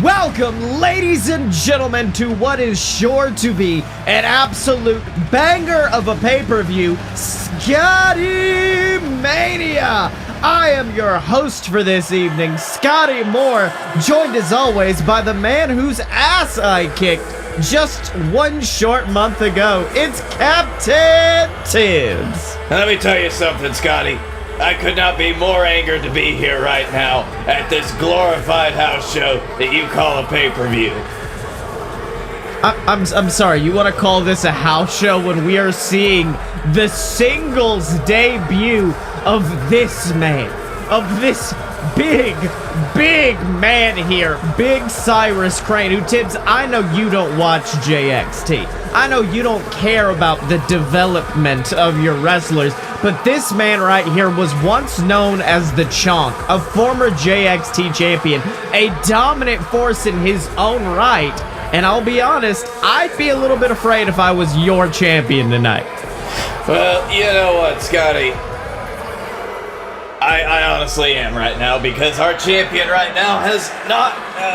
Welcome, ladies and gentlemen, to what is sure to be an absolute banger of a pay-per-view, Scottyemania. I am your host for this evening, Scotty Moore, joined as always by the man whose ass I kicked just one short month ago. It's Captain Tibbs. Let me tell you something, Scotty. I could not be more angered to be here right now at this glorified house show that you call a pay-per-view. I'm sorry, you want to call this a house show when we are seeing the singles debut of this man, of this big man here, Big Cyrus Krane, who, Tibbs, I know you don't watch JXT. I know you don't care about the development of your wrestlers, but this man right here was once known as the Chonk, a former JXT champion, a dominant force in his own right, and I'll be honest, I'd be a little bit afraid if I was your champion tonight. Well, you know what, Scotty? I honestly am right now, because our champion right now has not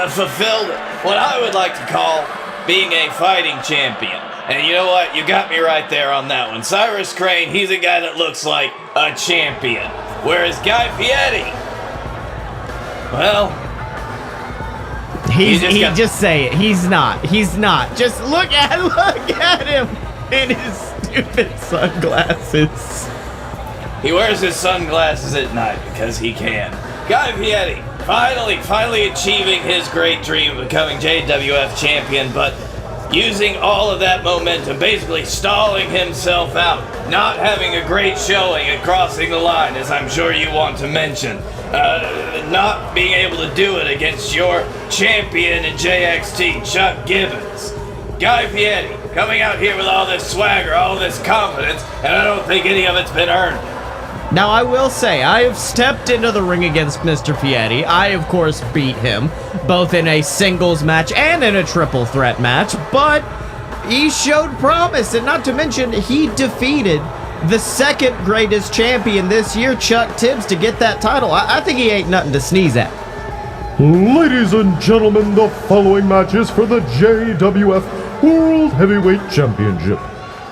fulfilled what I would like to call being a fighting champion. And you know what? You got me right there on that one. Cyrus Krane, he's a guy that looks like a champion. Whereas Guy Fieri, well, just say it. He's not. Just look at him in his stupid sunglasses. He wears his sunglasses at night because he can. Guy Fieri, finally achieving his great dream of becoming JWF champion, but using all of that momentum, basically stalling himself out, not having a great showing at crossing the line, as I'm sure you want to mention, not being able to do it against your champion in JXT, Chuck Gibbons. Guy Fieri coming out here with all this swagger, all this confidence, and I don't think any of it's been earned. Now, I will say, I have stepped into the ring against Mr. Fieri. I, of course, beat him, both in a singles match and in a triple threat match, but he showed promise, and not to mention, he defeated the second greatest champion this year, Chuck Tibbs, to get that title. I think he ain't nothing to sneeze at. Ladies and gentlemen, the following match is for the JWF World Heavyweight Championship.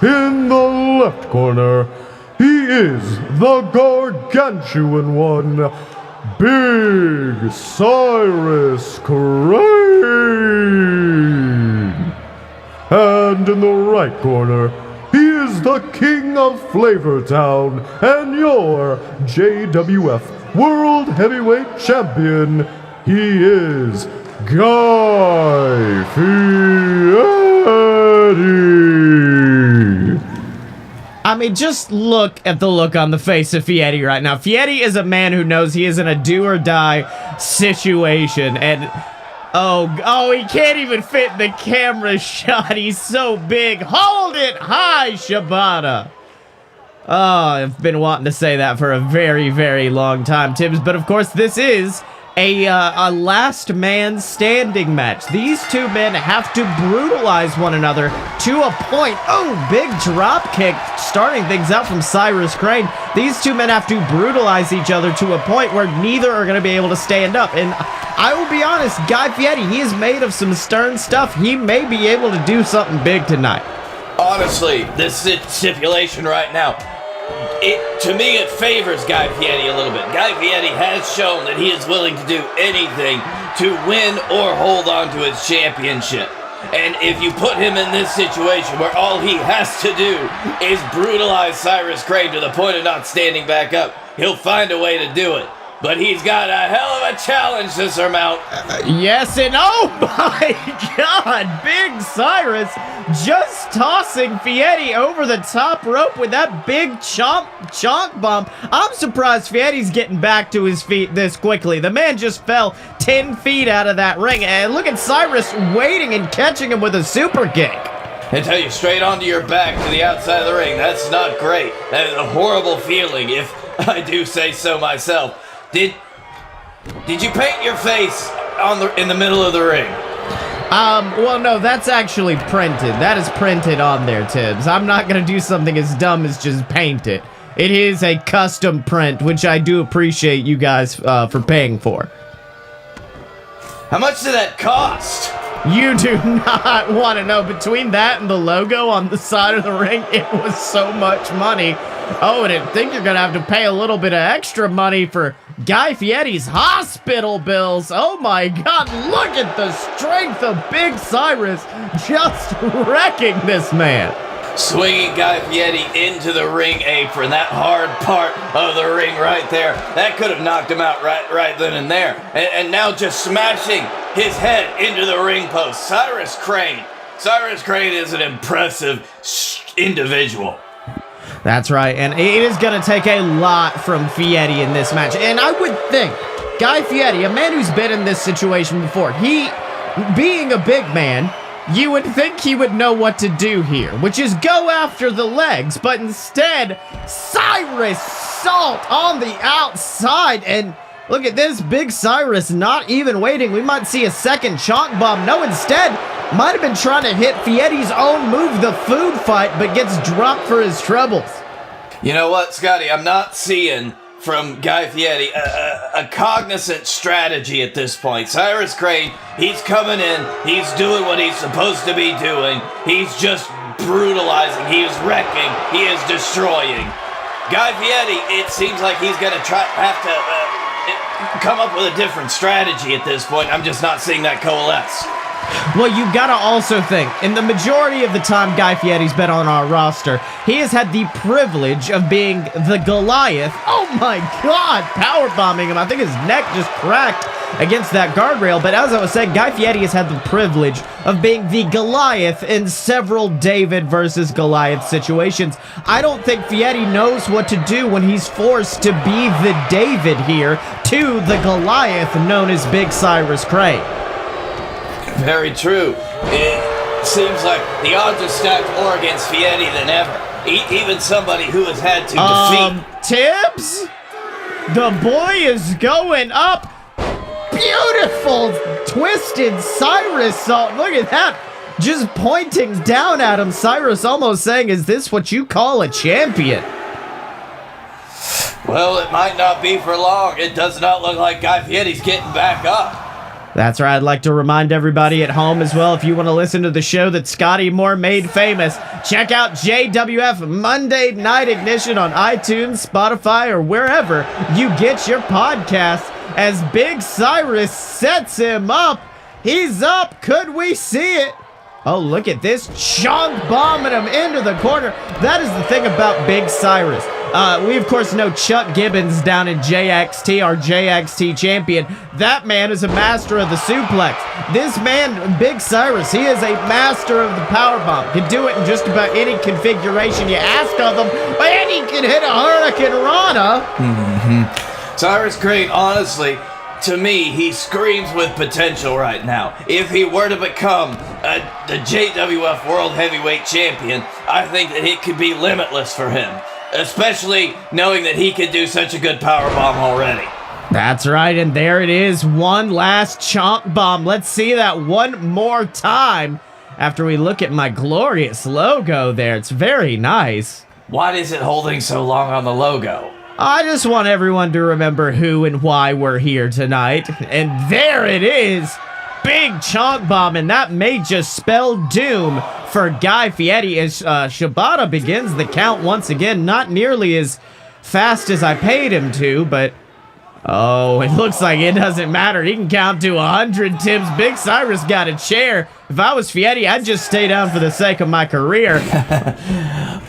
In the left corner, he is the gargantuan one, Big Cyrus Krane. And in the right corner, he is the king of Flavortown and your JWF World Heavyweight Champion. He is Guy Fieri. I mean, just look at the look on the face of Fieri right now. Fieri is a man who knows he is in a do-or-die situation, and oh, he can't even fit in the camera shot. He's so big. Hold it high, Shibata. Oh, I've been wanting to say that for a very, very long time, Tibbs, but of course this is a last man standing match. These two men have to brutalize one another to a point. Oh, big drop kick starting things out from Cyrus Krane. These two men have to brutalize each other to a point where neither are going to be able to stand up. And I will be honest, Guy Fieri, he is made of some stern stuff. He may be able to do something big tonight. Honestly, this stipulation right now, to me, it favors Guy Fieri a little bit. Guy Fieri has shown that he is willing to do anything to win or hold on to his championship. And if you put him in this situation where all he has to do is brutalize Cyrus Krane to the point of not standing back up, he'll find a way to do it. But he's got a hell of a challenge to surmount. Yes, and oh my God, Big Cyrus just tossing Fieri over the top rope with that big chonk bump. I'm surprised Fieri's getting back to his feet this quickly. The man just fell 10 feet out of that ring, and look at Cyrus waiting and catching him with a super kick. And tell you straight onto your back to the outside of the ring. That's not great. That is a horrible feeling, if I do say so myself. Did you paint your face in the middle of the ring? Well, no, that's actually printed. That is printed on there, Tibbs. I'm not gonna do something as dumb as just paint it. It is a custom print, which I do appreciate you guys for paying for. How much did that cost? You do not want to know. Between that and the logo on the side of the ring, it was so much money. Oh, and I think you're going to have to pay a little bit of extra money for Guy Fieri's hospital bills. Oh my God, look at the strength of Big Cyrus just wrecking this man. Swinging Guy Fieri into the ring apron, that hard part of the ring right there. That could have knocked him out right then and there. And now just smashing his head into the ring post. Cyrus Krane. Cyrus Krane is an impressive individual. That's right, and it is going to take a lot from Fieri in this match. And I would think Guy Fieri, a man who's been in this situation before, he, being a big man, you would think he would know what to do here, which is go after the legs, but instead, Cyrus Salt on the outside, and look at this, Big Cyrus not even waiting. We might see a second chonk bomb. No, instead, might have been trying to hit Fieri's own move, the food fight, but gets dropped for his troubles. You know what, Scotty? I'm not seeing from Guy Fieri a cognizant strategy at this point. Cyrus Krane, he's coming in, he's doing what he's supposed to be doing. He's just brutalizing, he is wrecking, he is destroying. Guy Fieri, it seems like he's going to have to come up with a different strategy at this point. I'm just not seeing that coalesce. Well, you gotta also think, in the majority of the time Guy Fieri's been on our roster, he has had the privilege of being the Goliath. Oh my God, powerbombing him. I think his neck just cracked against that guardrail. But as I was saying, Guy Fieri has had the privilege of being the Goliath in several David versus Goliath situations. I don't think Fieri knows what to do when he's forced to be the David here to the Goliath known as Big Cyrus Krane. Very true. It seems like the odds are stacked more against Fieri than ever. Even somebody who has had to defeat... Tibbs? The boy is going up. Beautiful twisted Cyrus Salt. Look at that. Just pointing down at him. Cyrus almost saying, is this what you call a champion? Well, it might not be for long. It does not look like Guy Fieri's getting back up. That's right. I'd like to remind everybody at home as well, if you want to listen to the show that Scotty Moore made famous, check out JWF Monday Night Ignition on iTunes, Spotify, or wherever you get your podcasts as Big Cyrus sets him up. He's up. Could we see it? Oh, look at this. Chonk bombing him into the corner. That is the thing about Big Cyrus. We, of course, know Chuck Gibbons down in JXT, our JXT champion. That man is a master of the suplex. This man, Big Cyrus, he is a master of the powerbomb. Can do it in just about any configuration you ask of him. And he can hit a Hurricane Rana. Cyrus Krane, honestly, to me, he screams with potential right now. If he were to become the JWF World Heavyweight Champion, I think that it could be limitless for him. Especially knowing that he could do such a good powerbomb already. That's right, and there it is. One last chonk bomb. Let's see that one more time after we look at my glorious logo there. It's very nice. Why is it holding so long on the logo? I just want everyone to remember who and why we're here tonight. And there it is. Big chonk bomb, and that may just spell doom for Guy Fieri as Shibata begins the count once again. Not nearly as fast as I paid him to, but oh, it looks like it doesn't matter. He can count to 100, Tibbs. Big Cyrus got a chair. If I was Fieri, I'd just stay down for the sake of my career.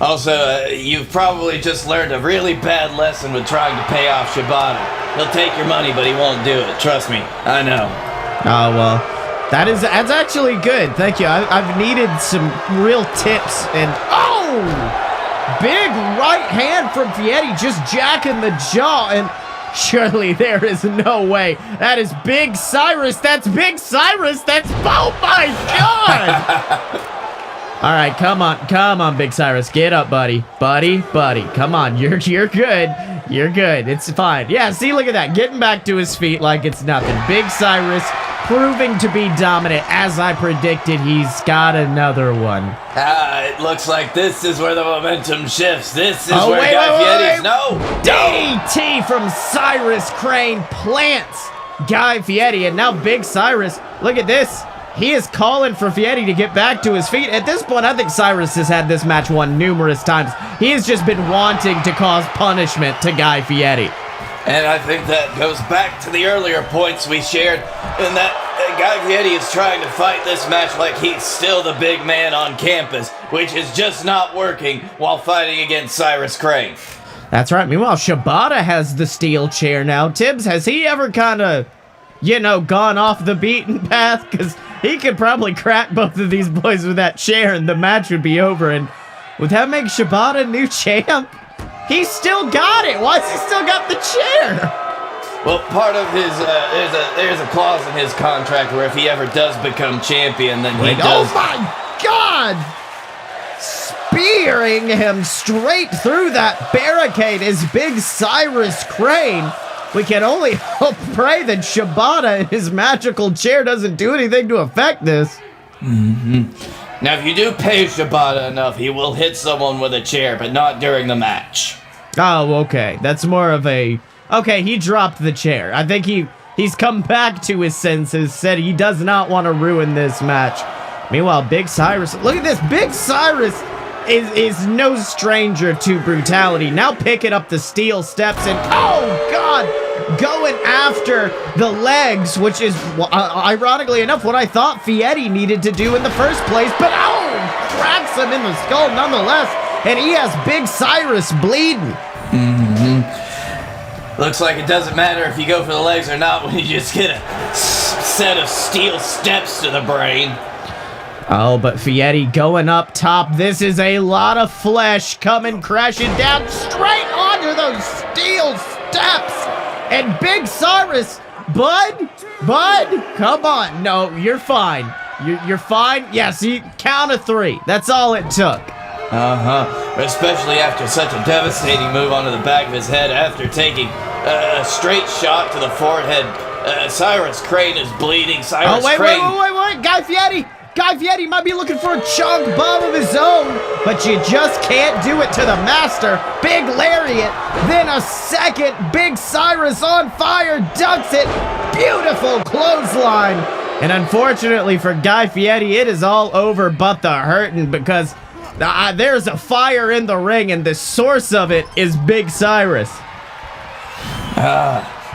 Also, you've probably just learned a really bad lesson with trying to pay off Shibata. He'll take your money, but he won't do it. Trust me, I know. Oh, well, that's actually good. Thank you. I've needed some real tips. And, oh, big right hand from Fieri, just jacking the jaw. And surely there is no way. That is Big Cyrus. That's Big Cyrus. That's, oh, my God. All right, come on, Big Cyrus. Get up, buddy. Buddy. Come on, you're good. You're good. It's fine. Yeah, see, look at that. Getting back to his feet like it's nothing. Big Cyrus proving to be dominant. As I predicted, he's got another one. It looks like this is where the momentum shifts. This is where Guy Fieri's... No! DDT from Cyrus Krane plants Guy Fieri, and now Big Cyrus. Look at this. He is calling for Fieri to get back to his feet. At this point, I think Cyrus has had this match won numerous times. He has just been wanting to cause punishment to Guy Fieri. And I think that goes back to the earlier points we shared, in that Guy Fieri is trying to fight this match like he's still the big man on campus, which is just not working while fighting against Cyrus Krane. That's right. Meanwhile, Shibata has the steel chair now. Tibbs, has he ever kind of, you know, gone off the beaten path? Because he could probably crack both of these boys with that chair and the match would be over. And would that make Shibata new champ? He's still got it. Why has he still got the chair? Well, part of his, there's a clause in his contract where if he ever does become champion, then he does. Oh my God! Spearing him straight through that barricade is Big Cyrus Krane. We can only hope, pray that Shibata and his magical chair doesn't do anything to affect this. Now, if you do pay Shibata enough, he will hit someone with a chair, but not during the match. Oh, okay. That's more of a... Okay, he dropped the chair. I think he's come back to his senses, said he does not want to ruin this match. Meanwhile, Big Cyrus... Look at this. Big Cyrus is no stranger to brutality. Now picking up the steel steps and... Oh, God! Going after the legs, which is, ironically enough, what I thought Fieri needed to do in the first place. But, oh! Cracks him in the skull nonetheless. And he has Big Cyrus bleeding. Looks like it doesn't matter if you go for the legs or not when you just get a set of steel steps to the brain. Oh, but Fieri going up top. This is a lot of flesh coming crashing down straight onto those steel steps. And Big Cyrus, Bud, come on. No, you're fine. You're fine. Yes, count of 3. That's all it took. Especially after such a devastating move onto the back of his head after taking a straight shot to the forehead. Cyrus Krane is bleeding. Cyrus Krane. Wait. Guy Fieri might be looking for a chunk bomb of his own, but you just can't do it to the master. Big lariat, then a second. Big Cyrus on fire, ducks it. Beautiful clothesline. And unfortunately for Guy Fieri, it is all over but the hurting, because there's a fire in the ring, and the source of it is Big Cyrus.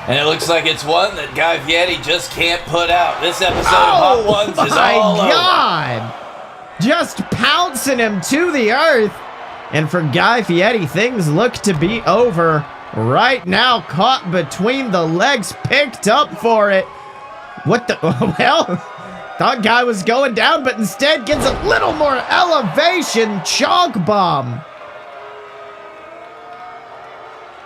And it looks like it's one that Guy Fieri just can't put out. This episode of Hot Ones is all over. Oh, my God! Just pouncing him to the earth. And for Guy Fieri, things look to be over right now. Caught between the legs, picked up for it. What the... Well, thought Guy was going down, but instead gets a little more elevation. Chonk bomb.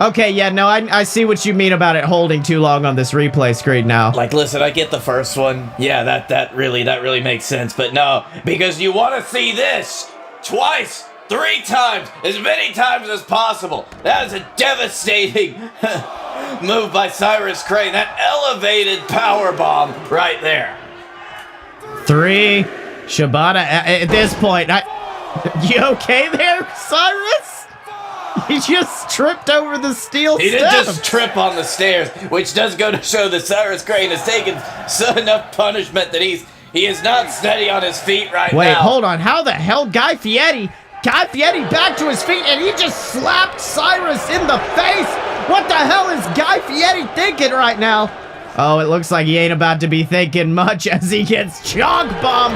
Okay, yeah, no, I see what you mean about it holding too long on this replay screen now. Like, listen, I get the first one. Yeah, that really makes sense. But no, because you want to see this twice, 3 times, as many times as possible. That is a devastating move by Cyrus Krane. That elevated power bomb right there. 3, Shibata, at this point, you okay there, Cyrus? He just tripped over the steel steps. He didn't just trip on the stairs, which does go to show that Cyrus Krane has taken enough punishment that he is not steady on his feet right now. Wait, hold on. How the hell Guy Fieri back to his feet, and he just slapped Cyrus in the face. What the hell is Guy Fieri thinking right now? Oh, it looks like he ain't about to be thinking much as he gets chonk bombed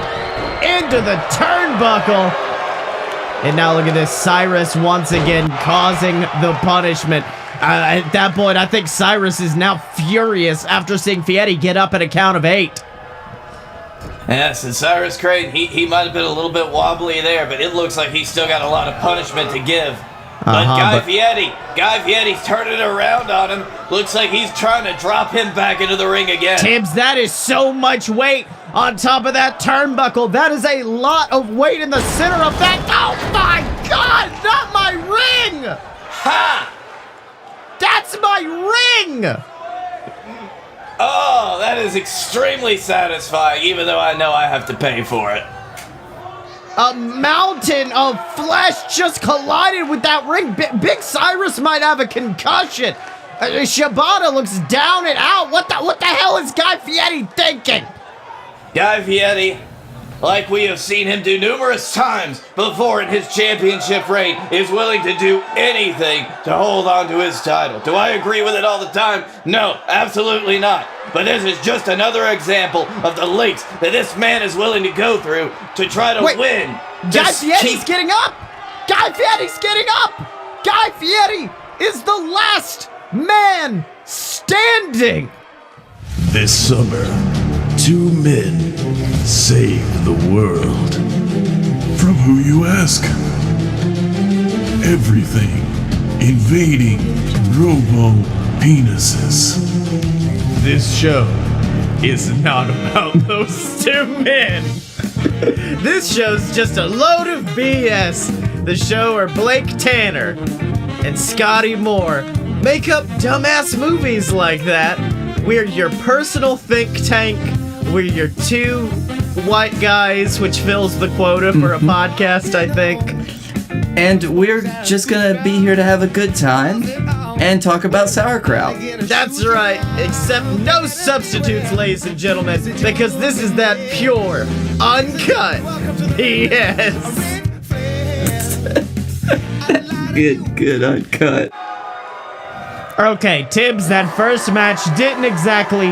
into the turnbuckle. And now look at this, Cyrus once again causing the punishment. At that point, I think Cyrus is now furious after seeing Fieri get up at a count of 8. Yes, and Cyrus Krane, he might have been a little bit wobbly there, but it looks like he's still got a lot of punishment to give. But Guy Fieri's turning it around on him. Looks like he's trying to drop him back into the ring again. Tibbs, that is so much weight on top of that turnbuckle. That is a lot of weight in the center of that. Oh my God, not my ring! Ha! That's my ring! Oh, that is extremely satisfying, even though I know I have to pay for it. A mountain of flesh just collided with that ring. Big Cyrus might have a concussion. Shibata looks down and out. What the hell is Guy Fieri thinking? Guy Fieri, like we have seen him do numerous times before in his championship reign, is willing to do anything to hold on to his title. Do I agree with it all the time? No, absolutely not. But this is just another example of the lengths that this man is willing to go through to try to win. Guy Fieri's getting up! Guy Fieri's getting up! Guy Fieri is the last man standing! This summer, 2 men save the world. From who you ask? Everything invading robo-penises. This show is not about those 2 men. This show's just a load of BS. The show where Blake Tanner and Scotty Moore make up dumbass movies like that. We're your personal think tank. We're your 2 white guys, which fills the quota for a podcast, I think. And we're just gonna be here to have a good time and talk about sauerkraut. That's right, except no substitutes, ladies and gentlemen, because this is that pure, uncut BS. Good, uncut. Okay, Tibbs, that first match didn't exactly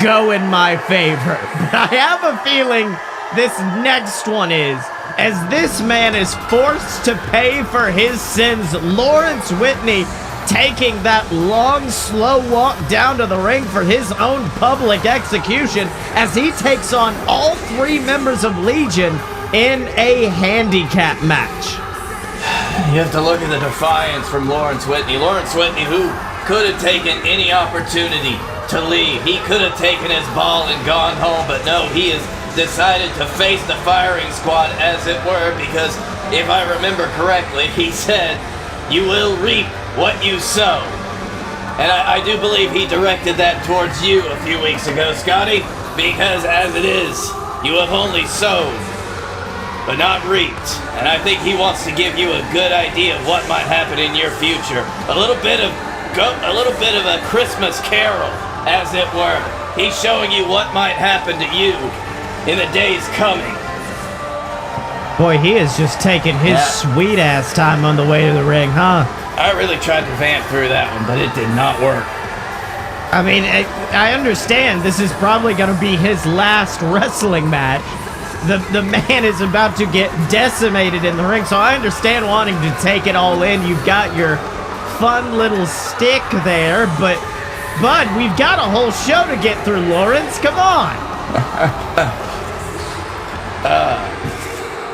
go in my favor, but I have a feeling this next one is, as this man is forced to pay for his sins. Lawrence Whitney taking that long, slow walk down to the ring for his own public execution as he takes on all 3 members of Legion in a handicap match. You have to look at the defiance from Lawrence Whitney. Lawrence Whitney, who could have taken any opportunity to leave. He could have taken his ball and gone home, but no, he has decided to face the firing squad, as it were, because if I remember correctly, he said, "You will reap what you sow." And I do believe he directed that towards you a few weeks ago, Scotty, because as it is, you have only sown, but not reaped. And I think he wants to give you a good idea of what might happen in your future. A little bit of a Christmas carol, as it were. He's showing you what might happen to you in the days coming. Boy, he is just taking his sweet ass time on the way to the ring, huh? I really tried to vamp through that one, but it did not work. I mean, I understand this is probably going to be his last wrestling match. The man is about to get decimated in the ring, so I understand wanting to take it all in. You've got your fun little stick there, but Bud, we've got a whole show to get through, Lawrence. Come on.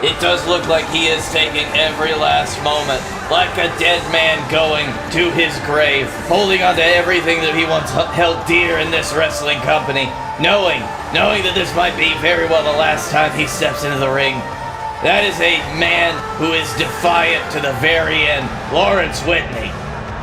It does look like he is taking every last moment, like a dead man going to his grave, holding on to everything that he once held dear in this wrestling company, knowing that this might be very well the last time he steps into the ring. That is a man who is defiant to the very end. Lawrence Whitney.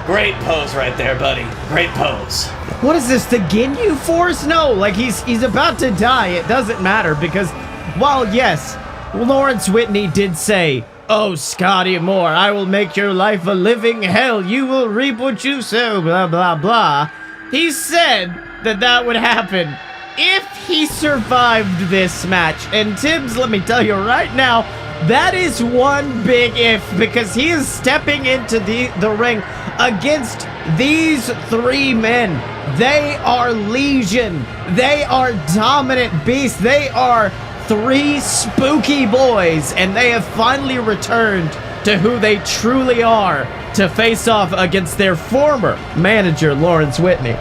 Great pose right there, buddy. Great pose. What is this, the Ginyu Force? No, like he's about to die. It doesn't matter because, while yes, Lawrence Whitney did say, "Oh, Scotty Moore, I will make your life a living hell. You will reap what you sow, blah, blah, blah." He said that would happen if he survived this match. And Tibbs, let me tell you right now, that is one big if, because he is stepping into the ring against these 3 men. They are Legion. They are dominant beasts. They are 3 spooky boys, and they have finally returned to who they truly are to face off against their former manager, Lawrence Whitney.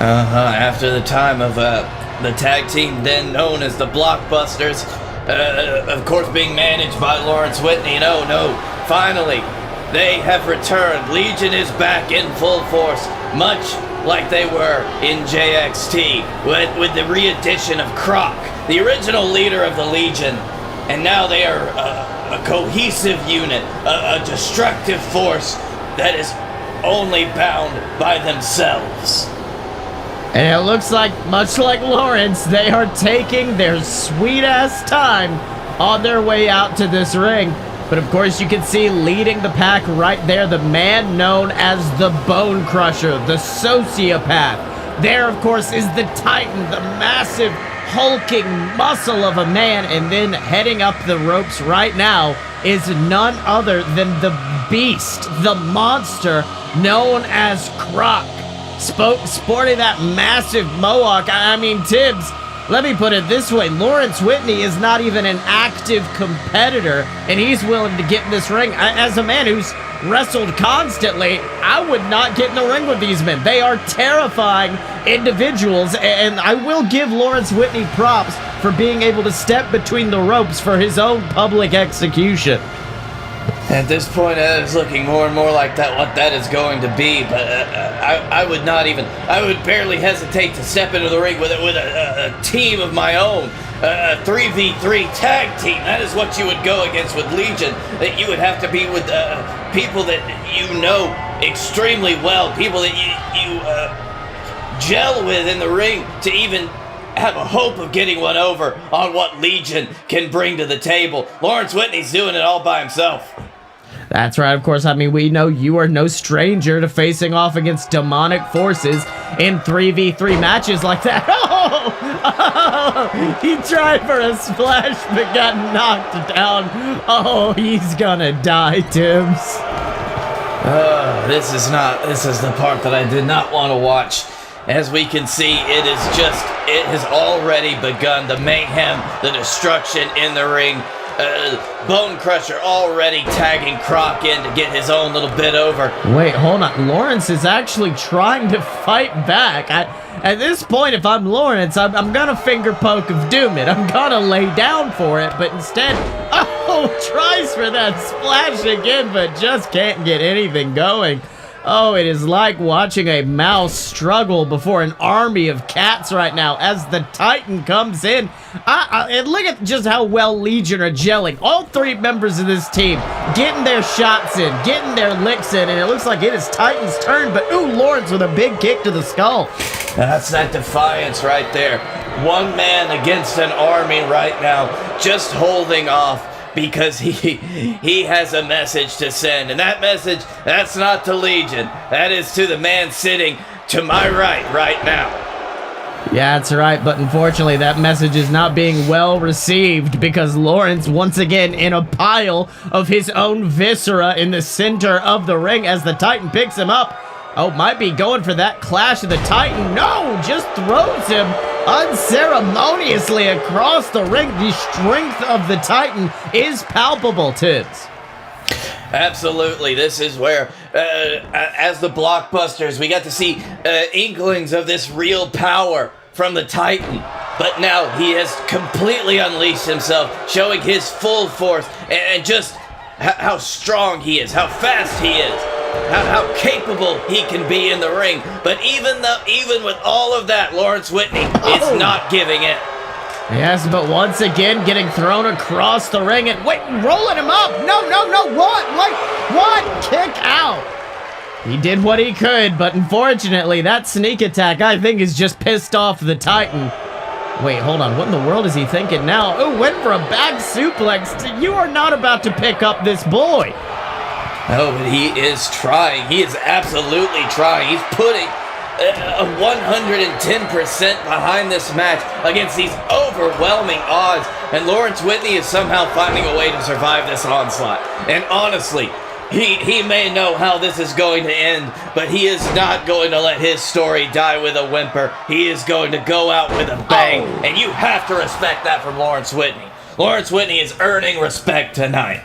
After the time of the tag team then known as the Blockbusters, of course being managed by Lawrence Whitney. No, finally, they have returned. Legion is back in full force, much like they were in JXT, with the re-addition of Croc, the original leader of the Legion, and now they are a cohesive unit, a destructive force that is only bound by themselves. And it looks like, much like Lawrence, they are taking their sweet-ass time on their way out to this ring. But of course, you can see leading the pack right there, the man known as the Bone Crusher, the sociopath. There, of course, is the Titan, the massive, hulking muscle of a man. And then heading up the ropes right now is none other than the beast, the monster known as Croc. Sporting that massive mohawk. I mean, Tibbs, let me put it this way. Lawrence Whitney is not even an active competitor, and he's willing to get in this ring. As a man who's wrestled constantly, I would not get in the ring with these men. They are terrifying individuals, and I will give Lawrence Whitney props for being able to step between the ropes for his own public execution. At this point, it's looking more and more like what that is going to be. But I would barely hesitate to step into the ring with a team of my own, a 3v3 tag team. That is what you would go against with Legion. That you would have to be with people that you know extremely well, people that you gel with in the ring to even have a hope of getting one over on what Legion can bring to the table. Lawrence Whitney's doing it all by himself. That's right, of course. I mean, we know you are no stranger to facing off against demonic forces in 3v3 matches like that. Oh, he tried for a splash but got knocked down. Oh, he's gonna die, Tibbs. This is the part that I did not want to watch. As we can see, it has already begun. The mayhem, the destruction in the ring. Bone Crusher already tagging Croc in to get his own little bit over. Wait, hold on. Lawrence is actually trying to fight back. At this point, if I'm Lawrence, I'm gonna finger poke of doom it. I'm gonna lay down for it, but instead, tries for that splash again, but just can't get anything going. Oh, it is like watching a mouse struggle before an army of cats right now as the Titan comes in. And look at just how well Legion are gelling. All three members of this team getting their shots in, getting their licks in, and it looks like it is Titan's turn, but ooh, Lawrence with a big kick to the skull. That's that defiance right there. One man against an army right now, just holding off. Because he has a message to send. And that message, that's not to Legion. That is to the man sitting to my right now. Yeah, that's right. But unfortunately, that message is not being well received because Lawrence, once again, in a pile of his own viscera in the center of the ring as the Titan picks him up. Oh, might be going for that clash of the Titan. No, just throws him unceremoniously across the ring. The strength of the Titan is palpable, Tibbs. Absolutely. This is where, as the blockbusters, we got to see inklings of this real power from the Titan. But now he has completely unleashed himself, showing his full force and just how strong he is, how fast he is. How capable he can be in the ring. But even with all of that, Lawrence Whitney is not giving it. Yes, but once again, getting thrown across the ring and rolling him up. No, what? Kick out. He did what he could, but unfortunately, that sneak attack, I think, is just pissed off the Titan. Wait, hold on. What in the world is he thinking now? Oh, went for a back suplex. You are not about to pick up this boy. No, but he is trying. He is absolutely trying. He's putting a 110% behind this match against these overwhelming odds. And Lawrence Whitney is somehow finding a way to survive this onslaught. And honestly, he may know how this is going to end, but he is not going to let his story die with a whimper. He is going to go out with a bang. And you have to respect that from Lawrence Whitney. Lawrence Whitney is earning respect tonight.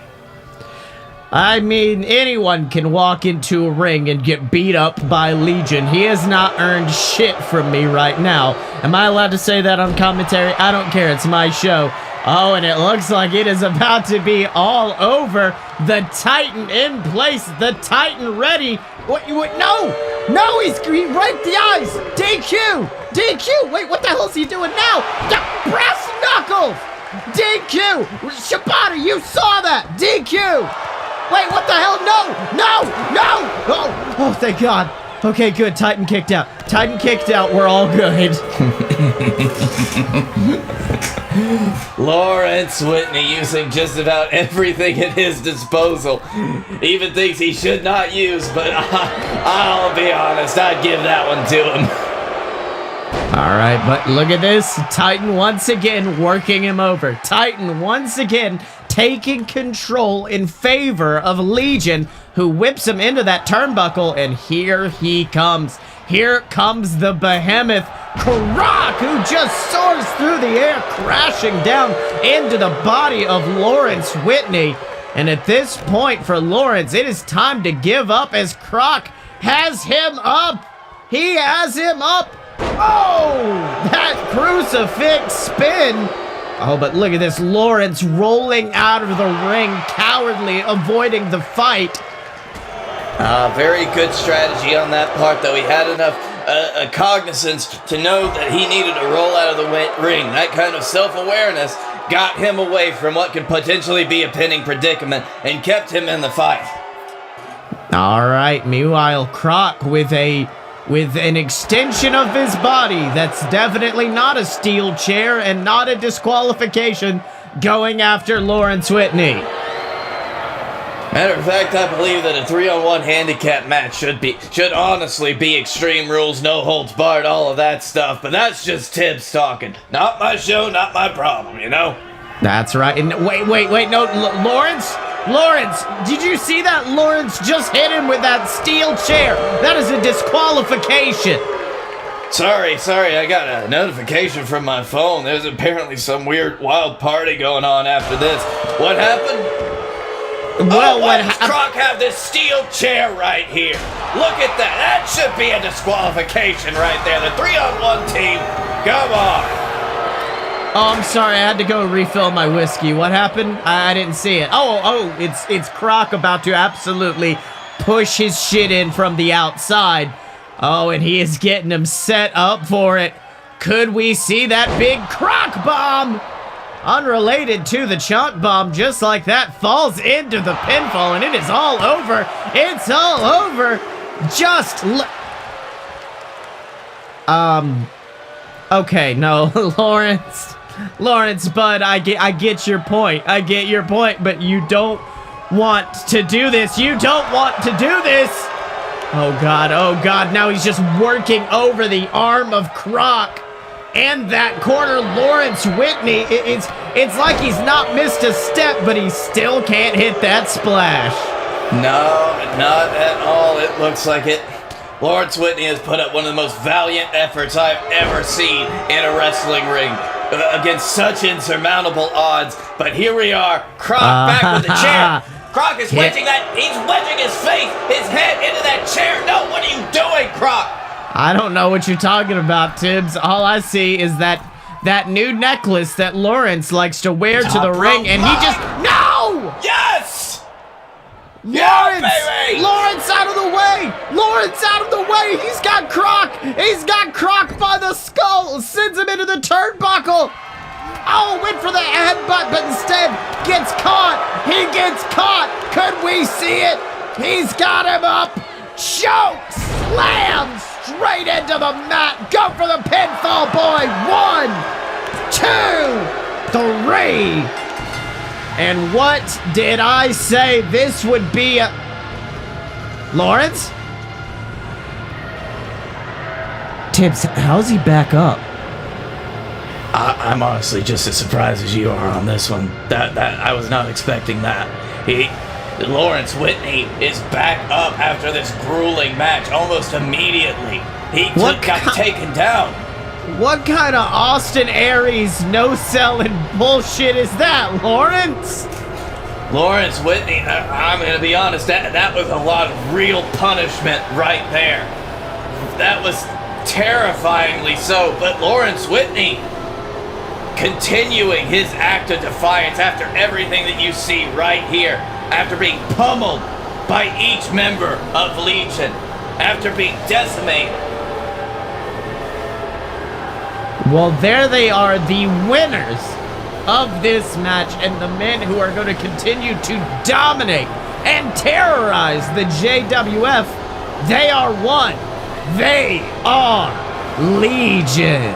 I mean, anyone can walk into a ring and get beat up by Legion. He has not earned shit from me right now. Am I allowed to say that on commentary? I don't care. It's my show. Oh, and it looks like it is about to be all over. The Titan in place. The Titan ready. What? No, he raked the eyes. DQ. Wait, what the hell is he doing now? Brass knuckles. DQ. Shibata, you saw that. DQ. Wait, what the hell? No! Oh, thank God. Okay, good. Titan kicked out. Titan kicked out. We're all good. Lawrence Whitney using just about everything at his disposal. Even things he should not use, but I'll be honest, I'd give that one to him. All right, but look at this. Titan once again working him over. Titan once again taking control in favor of Legion, who whips him into that turnbuckle, and here he comes. Here comes the behemoth, Croc, who just soars through the air, crashing down into the body of Lawrence Whitney. And at this point for Lawrence, it is time to give up as Croc has him up. He has him up. Oh, that crucifix spin. Oh, but look at this. Lawrence rolling out of the ring, cowardly, avoiding the fight. Very good strategy on that part, though. He had enough cognizance to know that he needed to roll out of the ring. That kind of self-awareness got him away from what could potentially be a pinning predicament and kept him in the fight. All right. Meanwhile, Croc with an extension of his body that's definitely not a steel chair and not a disqualification, going after Lawrence Whitney. Matter of fact, I believe that a 3-on-1 handicap match should honestly be Extreme Rules, no holds barred, all of that stuff, but that's just Tibbs talking. Not my show, not my problem, you know? That's right. And wait, no, Lawrence, did you see that? Lawrence just hit him with that steel chair. That is a disqualification. Sorry, I got a notification from my phone. There's apparently some weird, wild party going on after this. What happened? Well, why does Croc have this steel chair right here? Look at that. That should be a disqualification right there. The 3-on-1 team. Come on. Oh, I'm sorry. I had to go refill my whiskey. What happened? I didn't see it. Oh, it's Croc about to absolutely push his shit in from the outside. Oh, and he is getting him set up for it. Could we see that big Croc bomb? Unrelated to the chunk bomb, just like that, falls into the pinfall, and it is all over. It's all over. Okay, no, Lawrence, bud, I get your point. I get your point, but you don't want to do this. You don't want to do this. Oh God, now he's just working over the arm of Croc. And that corner, Lawrence Whitney, it's like he's not missed a step, but he still can't hit that splash. No, not at all. It looks like it. Lawrence Whitney has put up one of the most valiant efforts I've ever seen in a wrestling ring against such insurmountable odds. But here we are, Croc back with the chair. Croc is wedging he's wedging his face, his head into that chair. No, what are you doing, Croc? I don't know what you're talking about, Tibbs. All I see is that new necklace that Lawrence likes to wear to the ring, and he just... No! Yes! Lawrence! Yeah, baby! Lawrence out of the way! Lawrence out of the way! He's got Croc! He's got Croc by the skull! Sends him into the turnbuckle! Oh, went for the headbutt, but instead gets caught! He gets caught! Could we see it? He's got him up! Choke! Slams! Straight into the mat. Go for the pinfall, boy. 1, 2, 3. And what did I say? This would be a... Lawrence? Tibbs, how's he back up? I'm honestly just as surprised as you are on this one. That I was not expecting that. Lawrence Whitney is back up after this grueling match almost immediately. He got taken down. What kind of Austin Aries no-selling bullshit is that, Lawrence? Lawrence Whitney, I'm going to be honest, that was a lot of real punishment right there. That was terrifyingly so, but Lawrence Whitney continuing his act of defiance after everything that you see right here. After being pummeled by each member of Legion, after being decimated. Well, there they are, the winners of this match, and the men who are going to continue to dominate and terrorize the JWF. They are 1, They are Legion.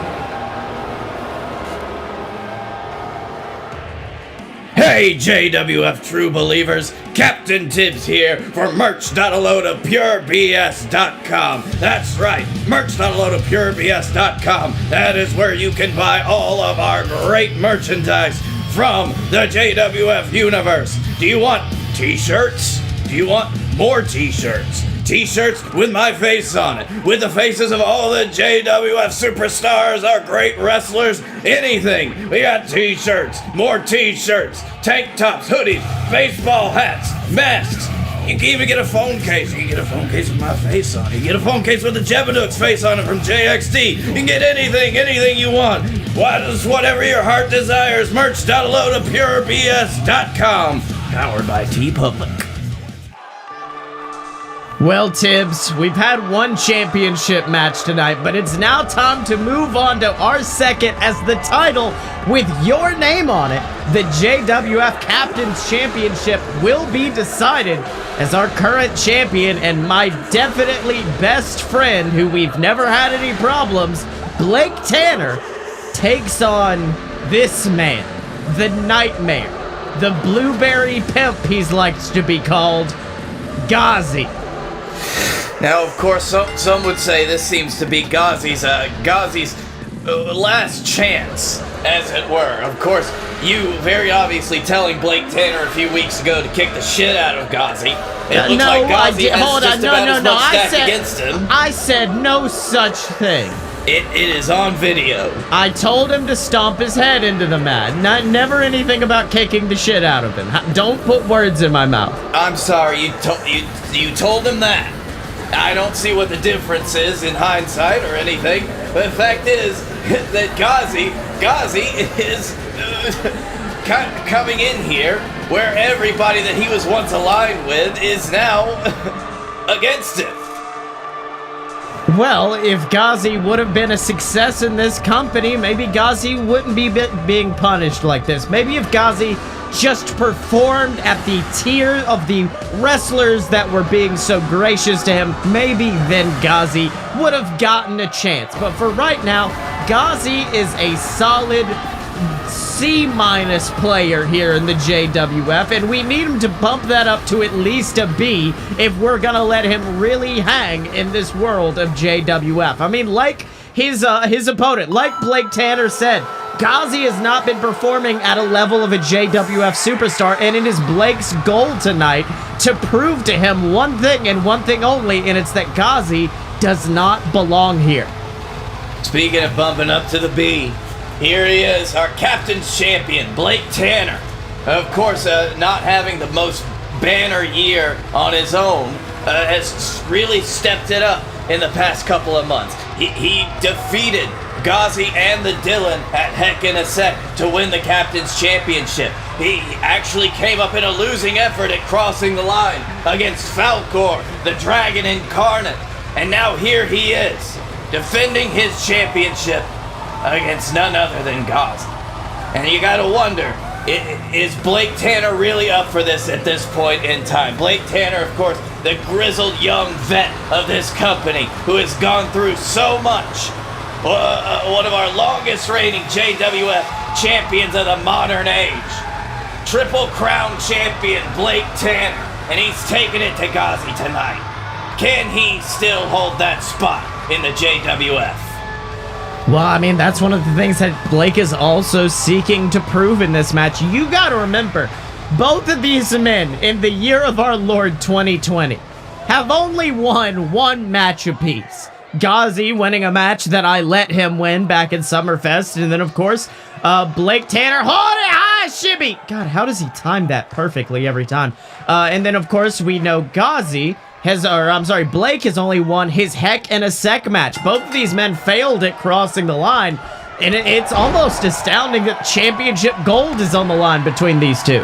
Hey JWF true believers, Captain Tibbs here for merch.alodapurebs.com. That's right, merch.alodapurebs.com. That is where you can buy all of our great merchandise from the JWF universe. Do you want t-shirts? Do you want more t-shirts? T-shirts with my face on it, with the faces of all the JWF superstars, our great wrestlers, anything. We got t-shirts, more t-shirts, tank tops, hoodies, baseball hats, masks. You can even get a phone case. You can get a phone case with my face on it. You can get a phone case with the Jebeduk's face on it from JXT. You can get anything you want. Whatever your heart desires. Merch.alodapurebs.com. Powered by T-Public. Well, Tibbs, we've had one championship match tonight, but it's now time to move on to our second as the title with your name on it. The JWF Captain's Championship will be decided as our current champion and my definitely best friend, who we've never had any problems, Blake Tanner, takes on this man, the Nightmare, the Blueberry Pimp he's liked to be called, Gozzie. Now, of course, some would say this seems to be Gozzie's last chance, as it were. Of course, you very obviously telling Blake Tanner a few weeks ago to kick the shit out of Gozzie. It looks like Gozzie has just about as much stacked against him. I said no such thing. It is on video. I told him to stomp his head into the mat. Never anything about kicking the shit out of him. Don't put words in my mouth. I'm sorry, you told him that. I don't see what the difference is in hindsight or anything. But the fact is that Gozzie is coming in here where everybody that he was once aligned with is now against him. Well, if Gozzie would have been a success in this company, maybe Gozzie wouldn't be being punished like this. Maybe if Gozzie just performed at the tier of the wrestlers that were being so gracious to him, maybe then Gozzie would have gotten a chance. But for right now, Gozzie is a solid C- player here in the JWF, and we need him to bump that up to at least a B if we're gonna let him really hang in this world of JWF. I mean, like his opponent, like Blake Tanner said, Gozzie has not been performing at a level of a JWF superstar, and it is Blake's goal tonight to prove to him one thing and one thing only, and it's that Gozzie does not belong here. Speaking of bumping up to the B, here he is, our Captain's Champion, Blake Tanner. Of course, not having the most banner year on his own, has really stepped it up in the past couple of months. He defeated Gozzie and the Dylan at Heck in a Sec to win the Captain's Championship. He actually came up in a losing effort at crossing the line against Falcor, the Dragon Incarnate. And now here he is, defending his championship against none other than Gozzie. And you gotta wonder, is Blake Tanner really up for this at this point in time? Blake Tanner, of course, the grizzled young vet of this company who has gone through so much. One of our longest reigning JWF champions of the modern age. Triple Crown champion Blake Tanner. And he's taking it to Gozzie tonight. Can he still hold that spot in the JWF? Well, I mean, that's one of the things that Blake is also seeking to prove in this match. You gotta remember, both of these men in the year of our Lord 2020 have only won one match apiece. Gozzie winning a match that I let him win back in Summerfest, and then of course, Blake Tanner, hold it high, shibby! God, how does he time that perfectly every time? And then of course, we know Blake has only won his Heck in a Sec match. Both of these men failed at crossing the line, and it's almost astounding that championship gold is on the line between these two.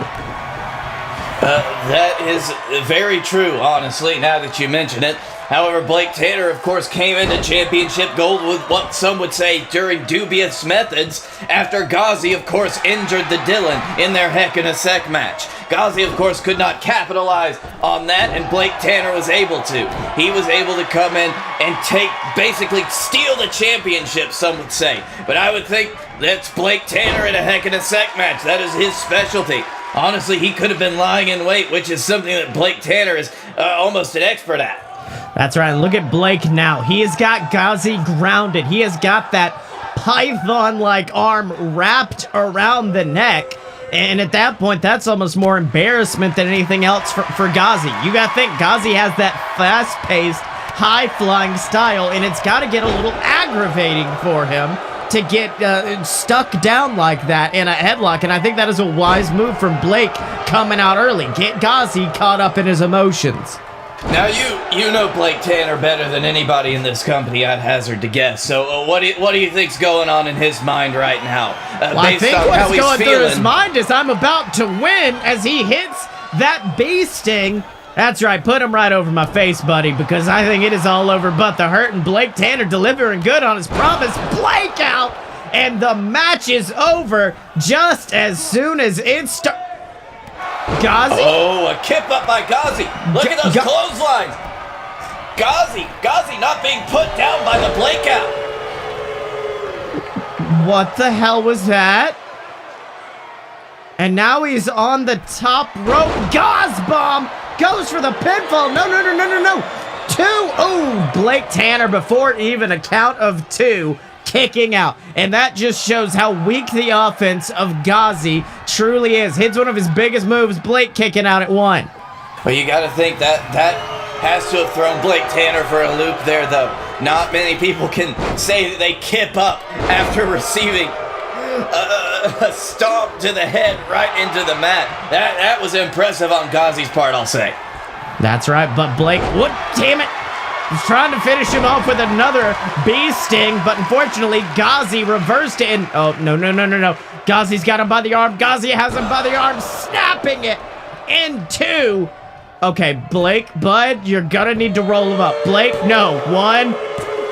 That is very true, honestly, now that you mention it. However, Blake Tanner, of course, came into championship gold with what some would say during dubious methods after Gozzie, of course, injured the Dylan in their Heck in a Sec match. Gozzie, of course, could not capitalize on that, and Blake Tanner was able to. He was able to come in and basically steal the championship, some would say. But I would think that's Blake Tanner in a Heck in a Sec match. That is his specialty. Honestly, he could have been lying in wait, which is something that Blake Tanner is almost an expert at. That's right. Look at Blake now. He has got Gozzie grounded. He has got that python-like arm wrapped around the neck. And at that point, that's almost more embarrassment than anything else for Gozzie. You got to think, Gozzie has that fast-paced, high-flying style, and it's got to get a little aggravating for him to get stuck down like that in a headlock. And I think that is a wise move from Blake coming out early. Get Gozzie caught up in his emotions. Now, you know Blake Tanner better than anybody in this company, I'd hazard to guess. So what do you think's going on in his mind right now? Well, I think what's going through his mind is I'm about to win as he hits that bee sting. That's right, put him right over my face, buddy, because I think it is all over but the hurt, and Blake Tanner delivering good on his promise. Blake out, and the match is over just as soon as it starts. Gozzie? Oh, a kip up by Gozzie. Look at those clotheslines. Gozzie not being put down by the Blake out. What the hell was that? And now he's on the top rope. Bomb goes for the pinfall. No. 2. Oh, Blake Tanner before even a count of 2. Kicking out, and that just shows how weak the offense of Gozzie truly is. Hits one of his biggest moves, Blake kicking out at 1. Well, you got to think that has to have thrown Blake Tanner for a loop there, though. Not many people can say that they kip up after receiving a stomp to the head right into the mat. That was impressive on Gozzie's part, I'll say. That's right, but Blake, what? Damn it! He's trying to finish him off with another bee sting, but unfortunately, Gozzie reversed it. And oh, no. Gozzie's got him by the arm. Gozzie has him by the arm, snapping it in 2. Okay, Blake, bud, you're gonna need to roll him up. Blake, no. 1,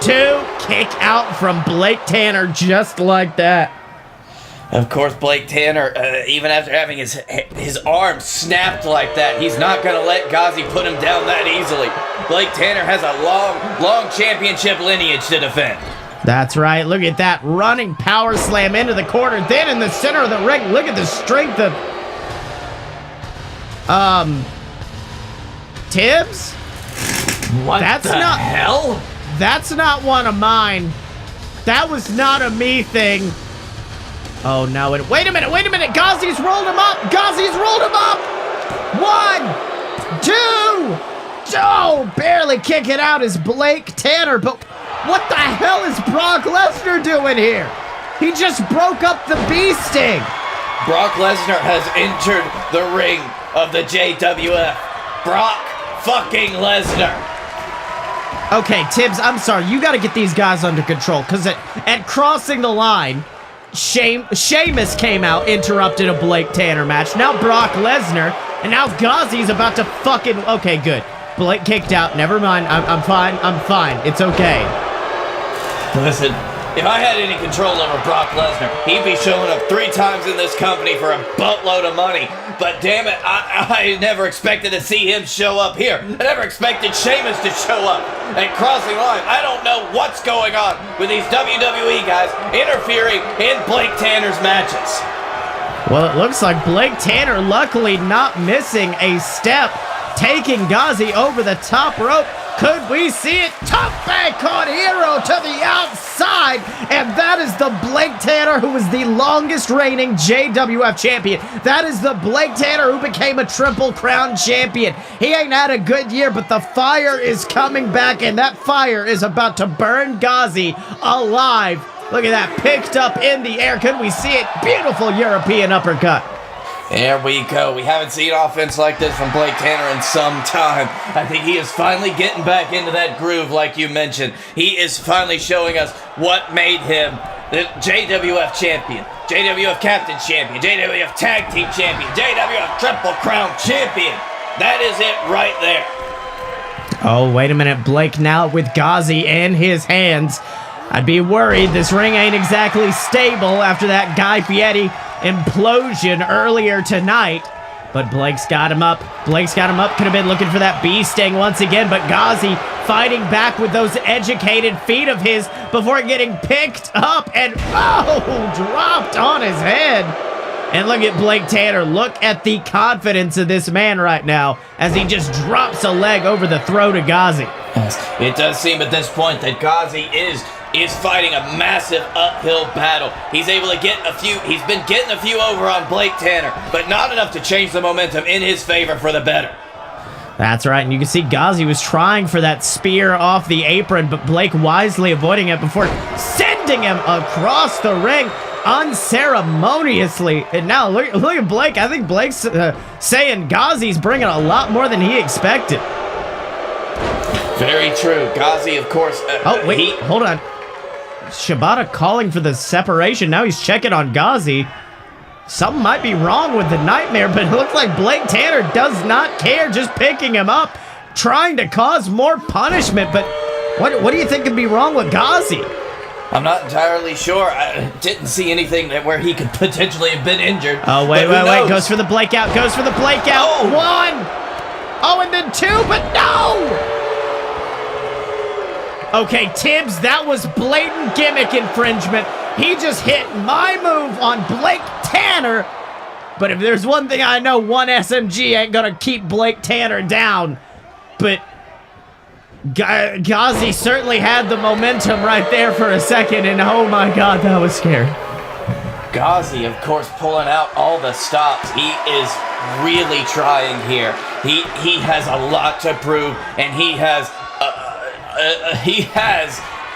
2, kick out from Blake Tanner just like that. Of course, Blake Tanner, even after having his arm snapped like that, he's not going to let Gozzie put him down that easily. Blake Tanner has a long championship lineage to defend. That's right. Look at that running power slam into the corner. Then in the center of the ring, look at the strength of Tibbs. What the hell? That's not one of mine. That was not a me thing. Oh, no. Wait a minute. Gozzie's rolled him up. 1, 2. Oh, barely kicking out is Blake Tanner. But what the hell is Brock Lesnar doing here? He just broke up the bee sting. Brock Lesnar has entered the ring of the JWF. Brock fucking Lesnar. Okay, Tibbs, I'm sorry. You got to get these guys under control. Because at crossing the line, Sheamus came out, interrupted a Blake Tanner match. Now Brock Lesnar, and now Gozzie's about to fucking... Okay, good. Blake kicked out. Never mind. I'm fine. It's okay. Listen, if I had any control over Brock Lesnar, he'd be showing up 3 times in this company for a boatload of money. But damn it, I never expected to see him show up here. I never expected Sheamus to show up at Crossing Line. I don't know what's going on with these WWE guys interfering in Blake Tanner's matches. Well, it looks like Blake Tanner luckily not missing a step, taking Gozzie over the top rope. Could we see it? Top back caught hero to the outside. And that is the Blake Tanner who is the longest reigning JWF champion. That is the Blake Tanner who became a Triple Crown champion. He ain't had a good year, but the fire is coming back, and that fire is about to burn Gozzie alive. Look at that, picked up in the air. Could we see it? Beautiful European uppercut. There we go. We haven't seen offense like this from Blake Tanner in some time. I think he is finally getting back into that groove like you mentioned. He is finally showing us what made him the JWF champion, JWF captain champion, JWF tag team champion, JWF Triple Crown champion. That is it right there. Oh, wait a minute. Blake now with Gozzie in his hands. I'd be worried. This ring ain't exactly stable after that Guy Fieri implosion earlier tonight. But Blake's got him up. Blake's got him up. Could have been looking for that bee sting once again. But Gozzie fighting back with those educated feet of his before getting picked up and, dropped on his head. And look at Blake Tanner. Look at the confidence of this man right now as he just drops a leg over the throat of Gozzie. It does seem at this point that Gozzie is fighting a massive uphill battle. He's able to get he's been getting a few over on Blake Tanner, but not enough to change the momentum in his favor for the better. That's right, and you can see Gozzie was trying for that spear off the apron, but Blake wisely avoiding it before sending him across the ring unceremoniously. And now look at Blake. I think Blake's saying Gozzie's bringing a lot more than he expected. Very true. Gozzie, of course. Hold on. Shibata calling for the separation. Now he's checking on Gozzie. Something might be wrong with the Nightmare, but it looks like Blake Tanner does not care, just picking him up, trying to cause more punishment. But what do you think could be wrong with Gozzie? I'm not entirely sure. I didn't see anything where he could potentially have been injured. Oh, wait. Goes for the Blake out. Goes for the Blake out. Oh. 1. Oh, and then 2, but no! Okay, Tibbs, that was blatant gimmick infringement. He just hit my move on Blake Tanner. But if there's one thing I know, one SMG ain't gonna keep Blake Tanner down. But Gozzie certainly had the momentum right there for a second, and oh my god, that was scary. Gozzie, of course, pulling out all the stops. He is really trying here. He has a lot to prove, and he has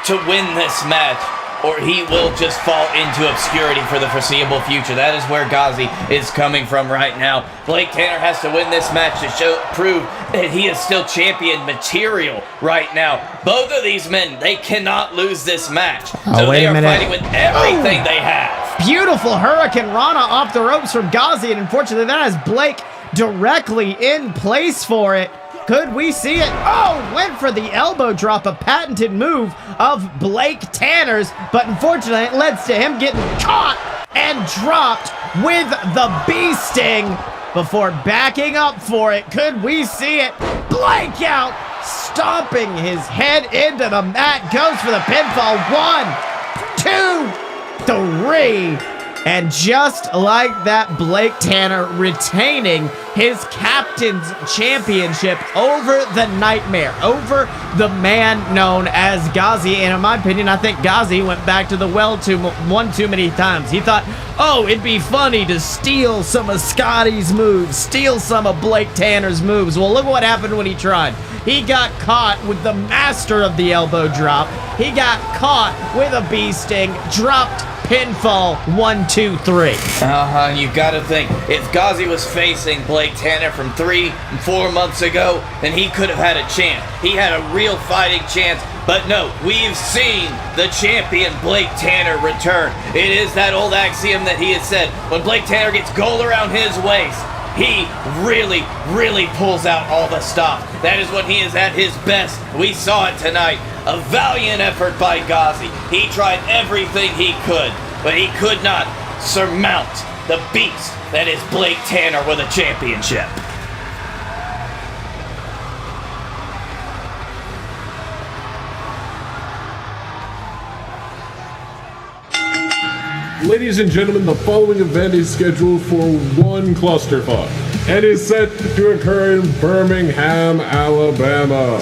to win this match, or he will just fall into obscurity for the foreseeable future. That is where Gozzie is coming from right now. Blake Tanner has to win this match to prove that he is still champion material right now. Both of these men, they cannot lose this match. So they are fighting with everything they have. Beautiful Hurricane Rana off the ropes from Gozzie, and unfortunately that has Blake directly in place for it. Could we see it? Oh, went for the elbow drop, a patented move of Blake Tanner's, but unfortunately it leads to him getting caught and dropped with the bee sting before backing up for it. Could we see it? Blake out, stomping his head into the mat, goes for the pinfall. 1, 2, 3. And just like that, Blake Tanner retaining his captain's championship over the Nightmare, over the man known as Gozzie. And in my opinion, I think Gozzie went back to the well one too many times. He thought, oh, it'd be funny to steal some of Scotty's moves, steal some of Blake Tanner's moves. Well, look what happened when he tried. He got caught with the master of the elbow drop. He got caught with a bee sting, dropped pinfall. 1, 2, 3. You've got to think, if Gozzie was facing Blake Tanner from 3 and 4 months ago, then he could have had a chance. He had a real fighting chance, but no, we've seen the champion Blake Tanner return. It is that old axiom that he has said, when Blake Tanner gets gold around his waist, he really, really pulls out all the stops. That is when he is at his best. We saw it tonight. A valiant effort by Gozzie. He tried everything he could, but he could not surmount the beast that is Blake Tanner with a championship. Ladies and gentlemen, the following event is scheduled for one clusterfuck and is set to occur in Birmingham, Alabama.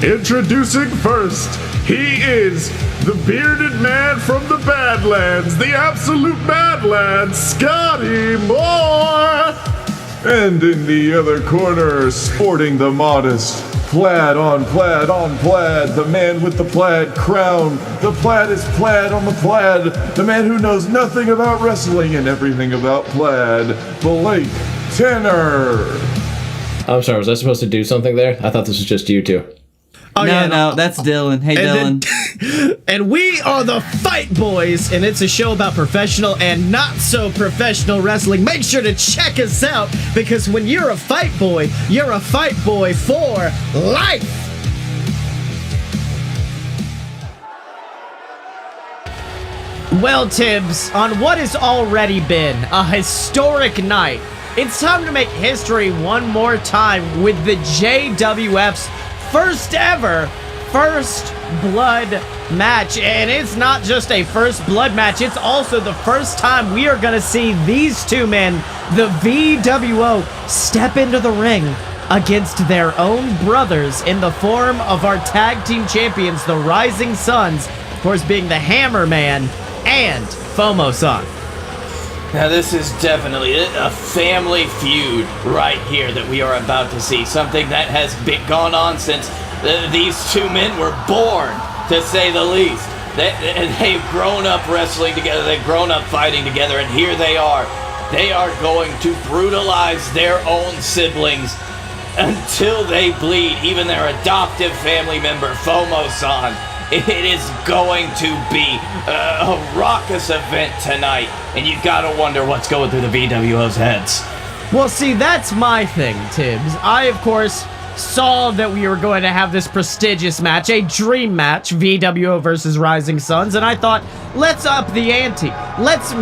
Introducing first, he is the bearded man from the Badlands, the absolute Badlands, Scotty Moore! And in the other corner, sporting the modest plaid on plaid on plaid, the man with the plaid crown, the plaid is plaid on the plaid, the man who knows nothing about wrestling and everything about plaid, Blake Tanner. I'm sorry, was I supposed to do something there? I thought this was just you two. Oh, no, that's Dylan. Hey, Dylan. And we are the Fight Boys, and it's a show about professional and not so professional wrestling. Make sure to check us out, because when you're a Fight Boy, you're a Fight Boy for life. Well, Tibbs, on what has already been a historic night, it's time to make history one more time with the JWF's first ever First Blood match. And it's not just a First Blood match, it's also the first time we are going to see these two men, the VWO, step into the ring against their own brothers in the form of our tag team champions, the Rising Suns, of course being the Hammer Man and FOMO-san. Now this is definitely a family feud right here that we are about to see. Something that has been gone on since these two men were born, to say the least. They've grown up wrestling together, they've grown up fighting together, and here they are. They are going to brutalize their own siblings until they bleed, even their adoptive family member, FOMO-san. It is going to be a raucous event tonight, and you gotta wonder what's going through the VWO's heads. Well, see, that's my thing, Tibbs. I, of course, saw that we were going to have this prestigious match, a dream match, VWO versus Rising Suns, and I thought, let's up the ante. Let's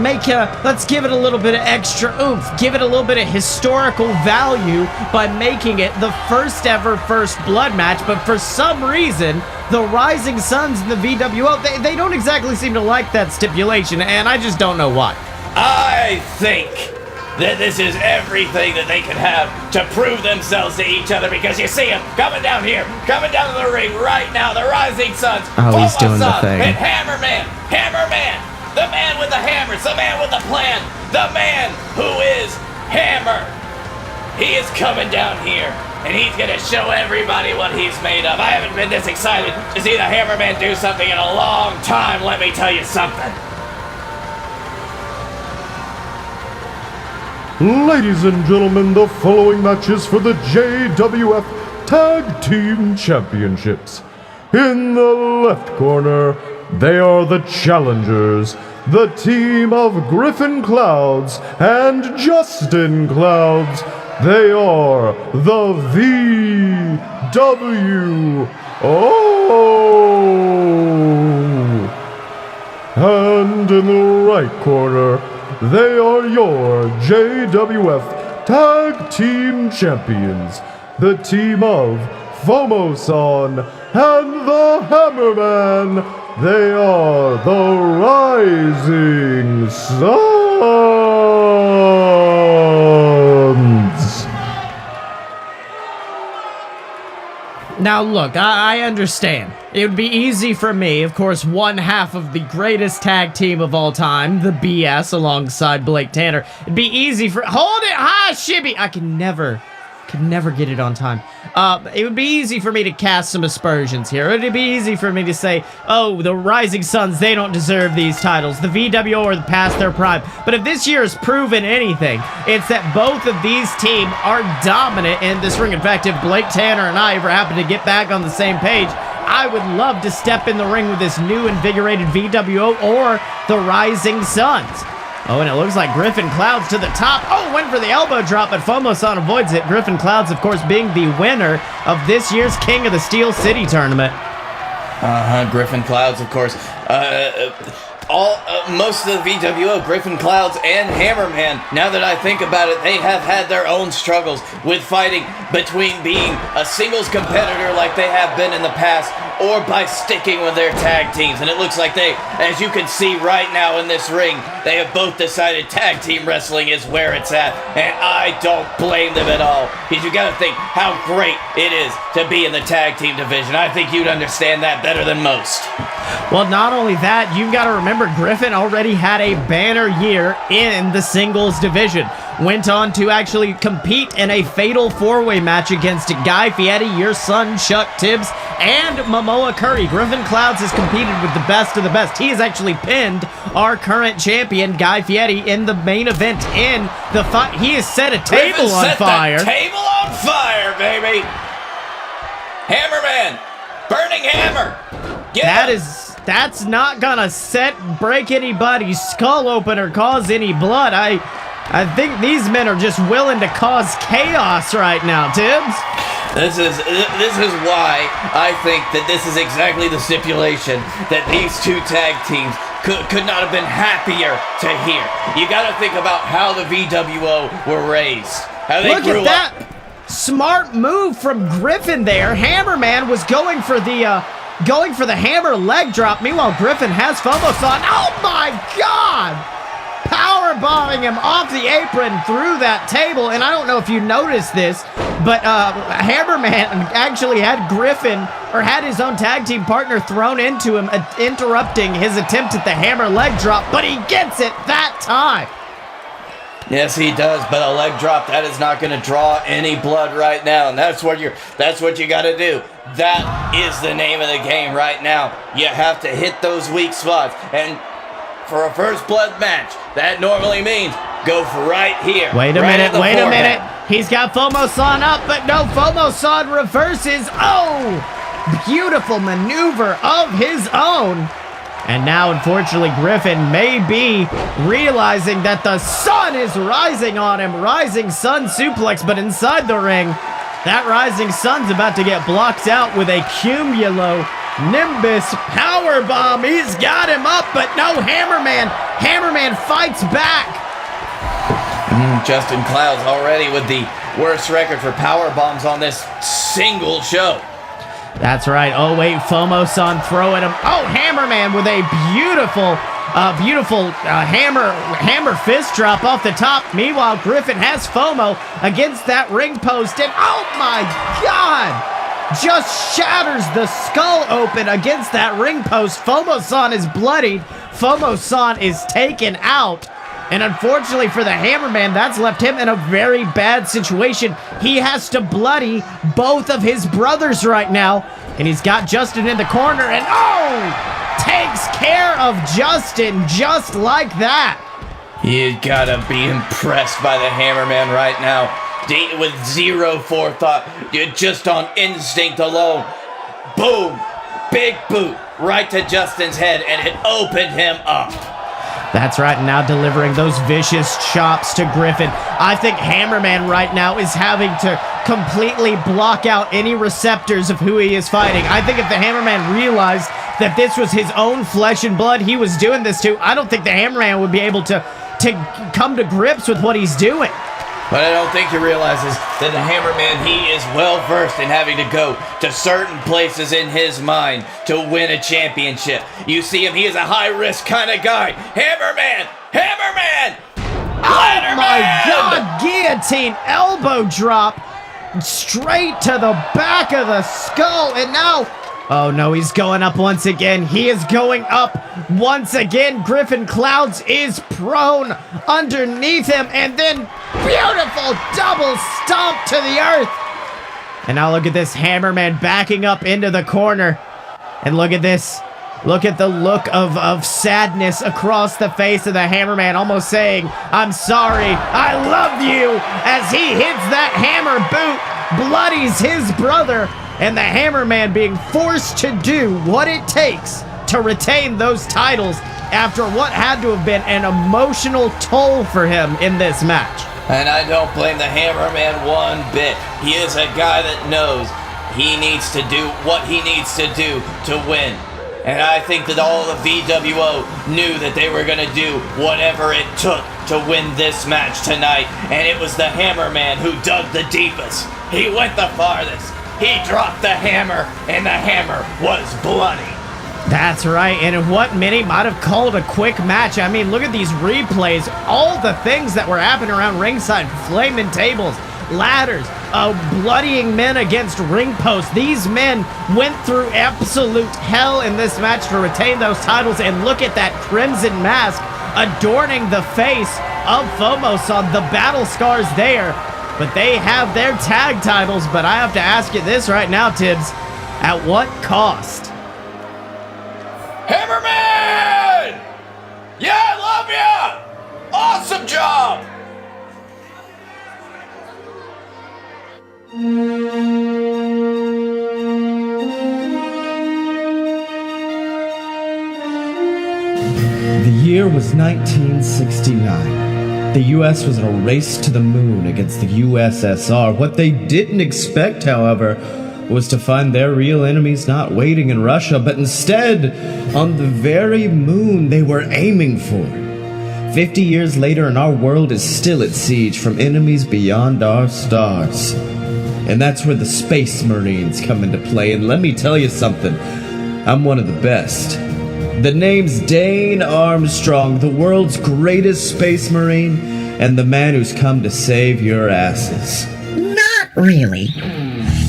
give it a little bit of extra oomph, give it a little bit of historical value by making it the first ever First Blood match, but for some reason, the Rising Suns and the VWO, they don't exactly seem to like that stipulation, and I just don't know why. I think that this is everything that they could have to prove themselves to each other, because you see them coming down here, coming down to the ring right now, the Rising Suns. Oh, he's doing the thing. And Hammerman, the man with the hammers, the man with the plan, the man who is Hammer. He is coming down here, and he's gonna show everybody what he's made of. I haven't been this excited to see the Hammerman do something in a long time, let me tell you something. Ladies and gentlemen, the following match is for the JWF Tag Team Championships. In the left corner, they are the challengers, the team of Griffin Clouds and Justin Clouds. They are the VWO. And in the right corner, they are your JWF Tag Team Champions, the team of FOMO-san and the Hammerman. They are the Rising Suns. Now look, I understand. It would be easy for me, of course, one half of the greatest tag team of all time, the BS, alongside Blake Tanner. It'd be easy for— hold it! Ha! Shibby! I can never get it on time. It would be easy for me to cast some aspersions here. It would be easy for me to say, oh, the Rising Suns, they don't deserve these titles. The VWO are past their prime. But if this year has proven anything, it's that both of these teams are dominant in this ring. In fact, if Blake Tanner and I ever happen to get back on the same page, I would love to step in the ring with this new invigorated VWO or the Rising Suns. Oh, and it looks like Griffin Clouds to the top. Oh, went for the elbow drop, but FOMO-san avoids it. Griffin Clouds, of course, being the winner of this year's King of the Steel City tournament. Griffin Clouds, of course. Most of the VWO, Griffin Clouds and Hammerman, now that I think about it, they have had their own struggles with fighting between being a singles competitor like they have been in the past, or by sticking with their tag teams. And it looks like they, as you can see right now in this ring, they have both decided tag team wrestling is where it's at. And I don't blame them at all, because you gotta think how great it is to be in the tag team division. I think you'd understand that better than most. Well, not only that, you've got to remember Griffin already had a banner year in the singles division. Went on to actually compete in a fatal four-way match against Guy Fieri, your son Chuck Tibbs, and Momoa Curry. Griffin Clouds has competed with the best of the best. He has actually pinned our current champion, Guy Fieri, in the main event in the fight. He has set a table on fire. The table on fire, baby! Hammerman! Burning hammer! That's not gonna break anybody's skull open or cause any blood. I think these men are just willing to cause chaos right now, Tibbs. This is why I think that this is exactly the stipulation that these two tag teams could not have been happier to hear. You got to think about how the VWO were raised. How they Look grew at that up. smart move from Griffin there. Hammerman was going for the hammer leg drop. Meanwhile, Griffin has Phobos on. Oh my God! Power bombing him off the apron through that table. And I don't know if you noticed this, but Hammerman actually had Griffin, or had his own tag team partner thrown into him, interrupting his attempt at the hammer leg drop, but he gets it that time. Yes, he does, but a leg drop, that is not going to draw any blood right now, and that's what you got to do. That is the name of the game right now. You have to hit those weak spots, and for a first blood match, that normally means go for right here. Wait a minute. He's got Fomosan up, but no, Fomosan reverses. Oh, beautiful maneuver of his own. And now, unfortunately, Griffin may be realizing that the sun is rising on him. Rising sun suplex, but inside the ring, that rising sun's about to get blocked out with a cumulo Nimbus powerbomb. He's got him up, but no, Hammerman. Hammerman fights back. Justin Clouds already with the worst record for power bombs on this single show. That's right. Oh, wait, Fomosan throwing him. Oh, Hammerman with a beautiful hammer fist drop off the top. Meanwhile, Griffin has FOMO against that ring post, and oh my God! Just shatters the skull open against that ring post. Fomosan is bloodied. Fomosan is taken out. And unfortunately for the Hammerman, that's left him in a very bad situation. He has to bloody both of his brothers right now. And he's got Justin in the corner, and oh! Takes care of Justin just like that. You gotta be impressed by the Hammerman right now. With zero forethought, you're just on instinct alone. Boom! Big boot right to Justin's head, and it opened him up. That's right, now delivering those vicious chops to Griffin. I think Hammerman right now is having to completely block out any receptors of who he is fighting. I think if the Hammerman realized that this was his own flesh and blood he was doing this to, I don't think the Hammerman would be able to come to grips with what he's doing. But I don't think he realizes that the Hammerman, he is well versed in having to go to certain places in his mind to win a championship. You see him, he is a high-risk kind of guy. Hammerman! Hammerman! Oh my God! Guillotine elbow drop straight to the back of the skull, and now... Oh no, he's going up once again. He is going up once again. Griffin Clouds is prone underneath him, and then beautiful double stomp to the earth. And now look at this Hammerman backing up into the corner. And look at this. Look at the look of sadness across the face of the Hammerman, almost saying, I'm sorry, I love you, as he hits that hammer boot, bloodies his brother, and the Hammerman being forced to do what it takes to retain those titles after what had to have been an emotional toll for him in this match. And I don't blame the Hammerman one bit. He is a guy that knows he needs to do what he needs to do to win. And I think that all the VWO knew that they were going to do whatever it took to win this match tonight. And it was the Hammerman who dug the deepest. He went the farthest. He dropped the hammer, and the hammer was bloody. That's right, and in what many might have called a quick match. I mean, look at these replays. All the things that were happening around ringside. Flaming tables, ladders, bloodying men against ring posts. These men went through absolute hell in this match to retain those titles. And look at that crimson mask adorning the face of Fomosan. The battle scars there. But they have their tag titles. But I have to ask you this right now, Tibbs. At what cost? Hammerman! Yeah, I love ya! Awesome job! The year was 1969. The US was in a race to the moon against the USSR. What they didn't expect, however, was to find their real enemies not waiting in Russia, but instead on the very moon they were aiming for. 50 years later, and our world is still at siege from enemies beyond our stars. And that's where the Space Marines come into play, and let me tell you something, I'm one of the best. The name's Dane Armstrong, the world's greatest Space Marine, and the man who's come to save your asses. Not really.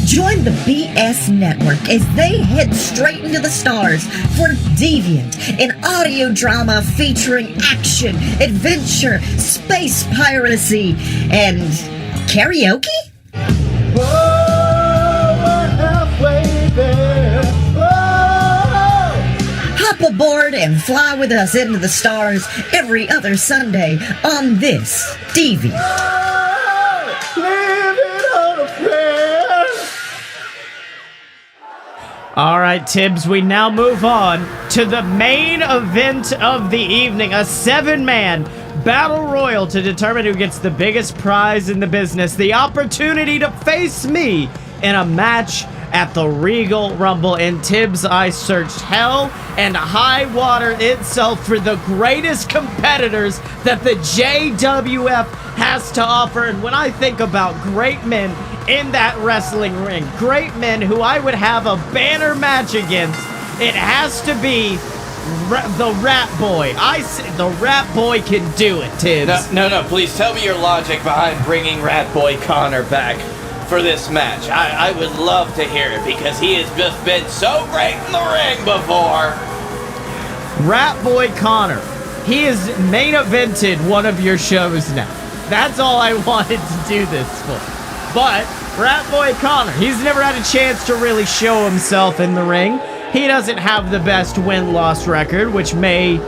Join the BS Network as they head straight into the stars for Deviant, an audio drama featuring action, adventure, space piracy, and karaoke? Hop aboard and fly with us into the stars every other Sunday on this Deviant. All right, Tibbs, we now move on to the main event of the evening, a 7-man battle royal to determine who gets the biggest prize in the business, the opportunity to face me in a match at the Regal Rumble. And Tibbs, I searched hell and high water itself for the greatest competitors that the JWF has to offer. And when I think about great men in that wrestling ring, great men who I would have a banner match against, it has to be the Rat Boy. The Rat Boy can do it, Tibbs. No, please tell me your logic behind bringing Rat Boy Connor back for this match. I would love to hear it because he has just been so great in the ring before. Rat Boy Connor, he has main evented one of your shows now. That's all I wanted to do this for. But Rat Boy Connor, he's never had a chance to really show himself in the ring. He doesn't have the best win-loss record, which may,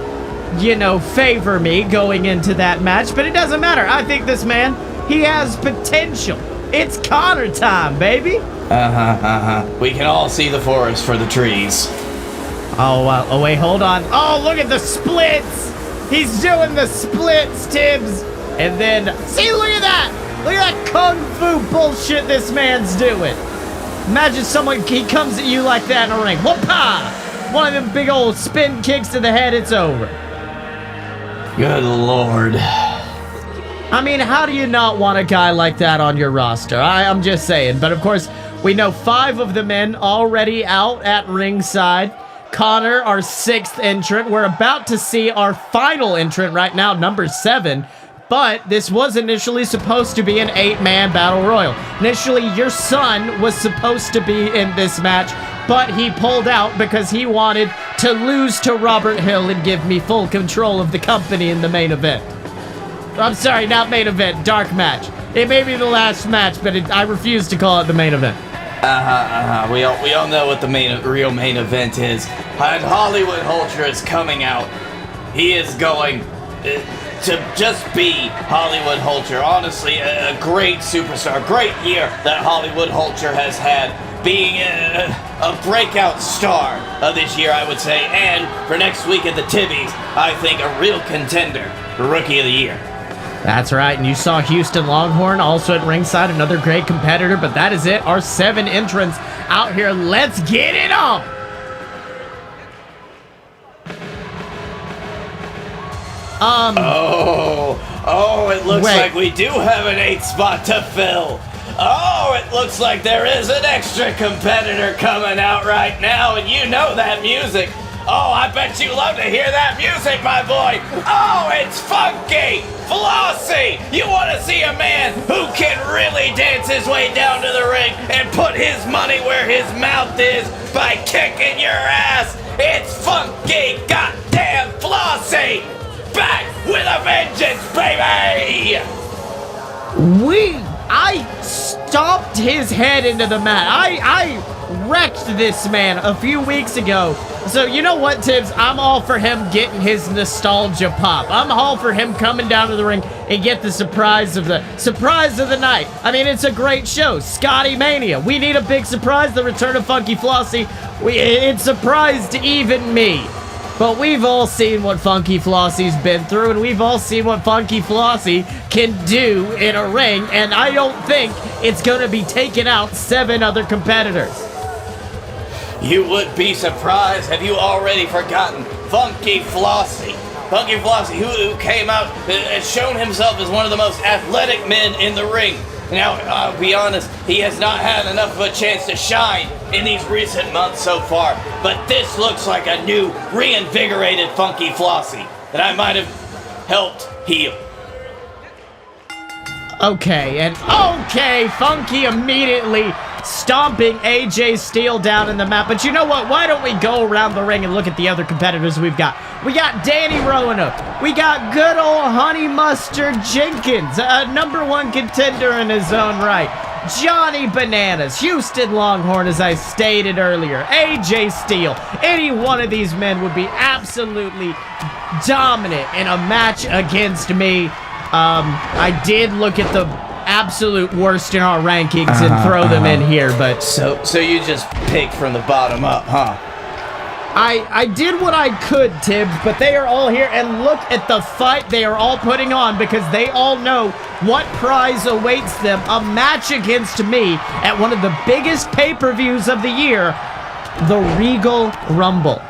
favor me going into that match, but it doesn't matter. I think this man, he has potential. It's Connor time, baby. We can all see the forest for the trees. Oh, wait, hold on. Oh, look at the splits. He's doing the splits, Tibbs. And then, see, look at that. Look at that kung fu bullshit this man's doing. Imagine he comes at you like that in a ring. Whoop-ha! One of them big old spin kicks to the head, it's over. Good Lord. I mean, how do you not want a guy like that on your roster? I'm just saying. But of course, we know 5 of the men already out at ringside. Connor, our 6th entrant. We're about to see our final entrant right now, number 7. But this was initially supposed to be an 8-man battle royal. Initially, your son was supposed to be in this match, but he pulled out because he wanted to lose to Robert Hill and give me full control of the company in the main event. I'm sorry, not main event, dark match. It may be the last match, but I refuse to call it the main event. We all know what the real main event is. And Hollywood Hulcher is coming out. He is going to just be Hollywood Hulcher. Honestly, a great superstar. Great year that Hollywood Hulcher has had, being a breakout star of this year, I would say. And for next week at the Tibbies, I think a real contender for Rookie of the Year. That's right, and you saw Houston Longhorn also at ringside, another great competitor, but that is it. Our 7 entrants out here. Let's get it on! It looks like we do have an 8th spot to fill. Oh, it looks like there is an extra competitor coming out right now, and you know that music. Oh, I bet you love to hear that music, my boy. Oh, it's funky. Flossie, you want to see a man who can really dance his way down to the ring and put his money where his mouth is by kicking your ass? It's funky, goddamn Flossie. Back with a vengeance, baby. I stomped his head into the mat. I wrecked this man a few weeks ago. So you know what, Tibbs? I'm all for him getting his nostalgia pop. I'm all for him coming down to the ring and get the surprise of the night. I mean, it's a great show. Scottyemania. We need a big surprise. The return of Funky Flossie. It surprised even me. But we've all seen what Funky Flossie's been through, and we've all seen what Funky Flossie can do in a ring, and I don't think it's going to be taking out 7 other competitors. You would be surprised. Have you already forgotten Funky Flossie? Funky Flossie, who came out, has shown himself as one of the most athletic men in the ring. Now, I'll be honest, he has not had enough of a chance to shine in these recent months so far. But this looks like a new, reinvigorated Funky Flossie that I might have helped heal. Okay, Funky immediately stomping AJ Steele down in the map. But you know what? Why don't we go around the ring and look at the other competitors we've got? We got Danny Roanoke. We got good old Honey Mustard Jenkins, a #1 contender in his own right. Johnny Bananas, Houston Longhorn, as I stated earlier. AJ Steele. Any one of these men would be absolutely dominant in a match against me. I did look at the absolute worst in our rankings and throw them in here, but So you just picked from the bottom up, huh? I did what I could, Tibbs, but they are all here, and look at the fight they are all putting on, because they all know what prize awaits them. A match against me at one of the biggest pay-per-views of the year, the Regal Rumble.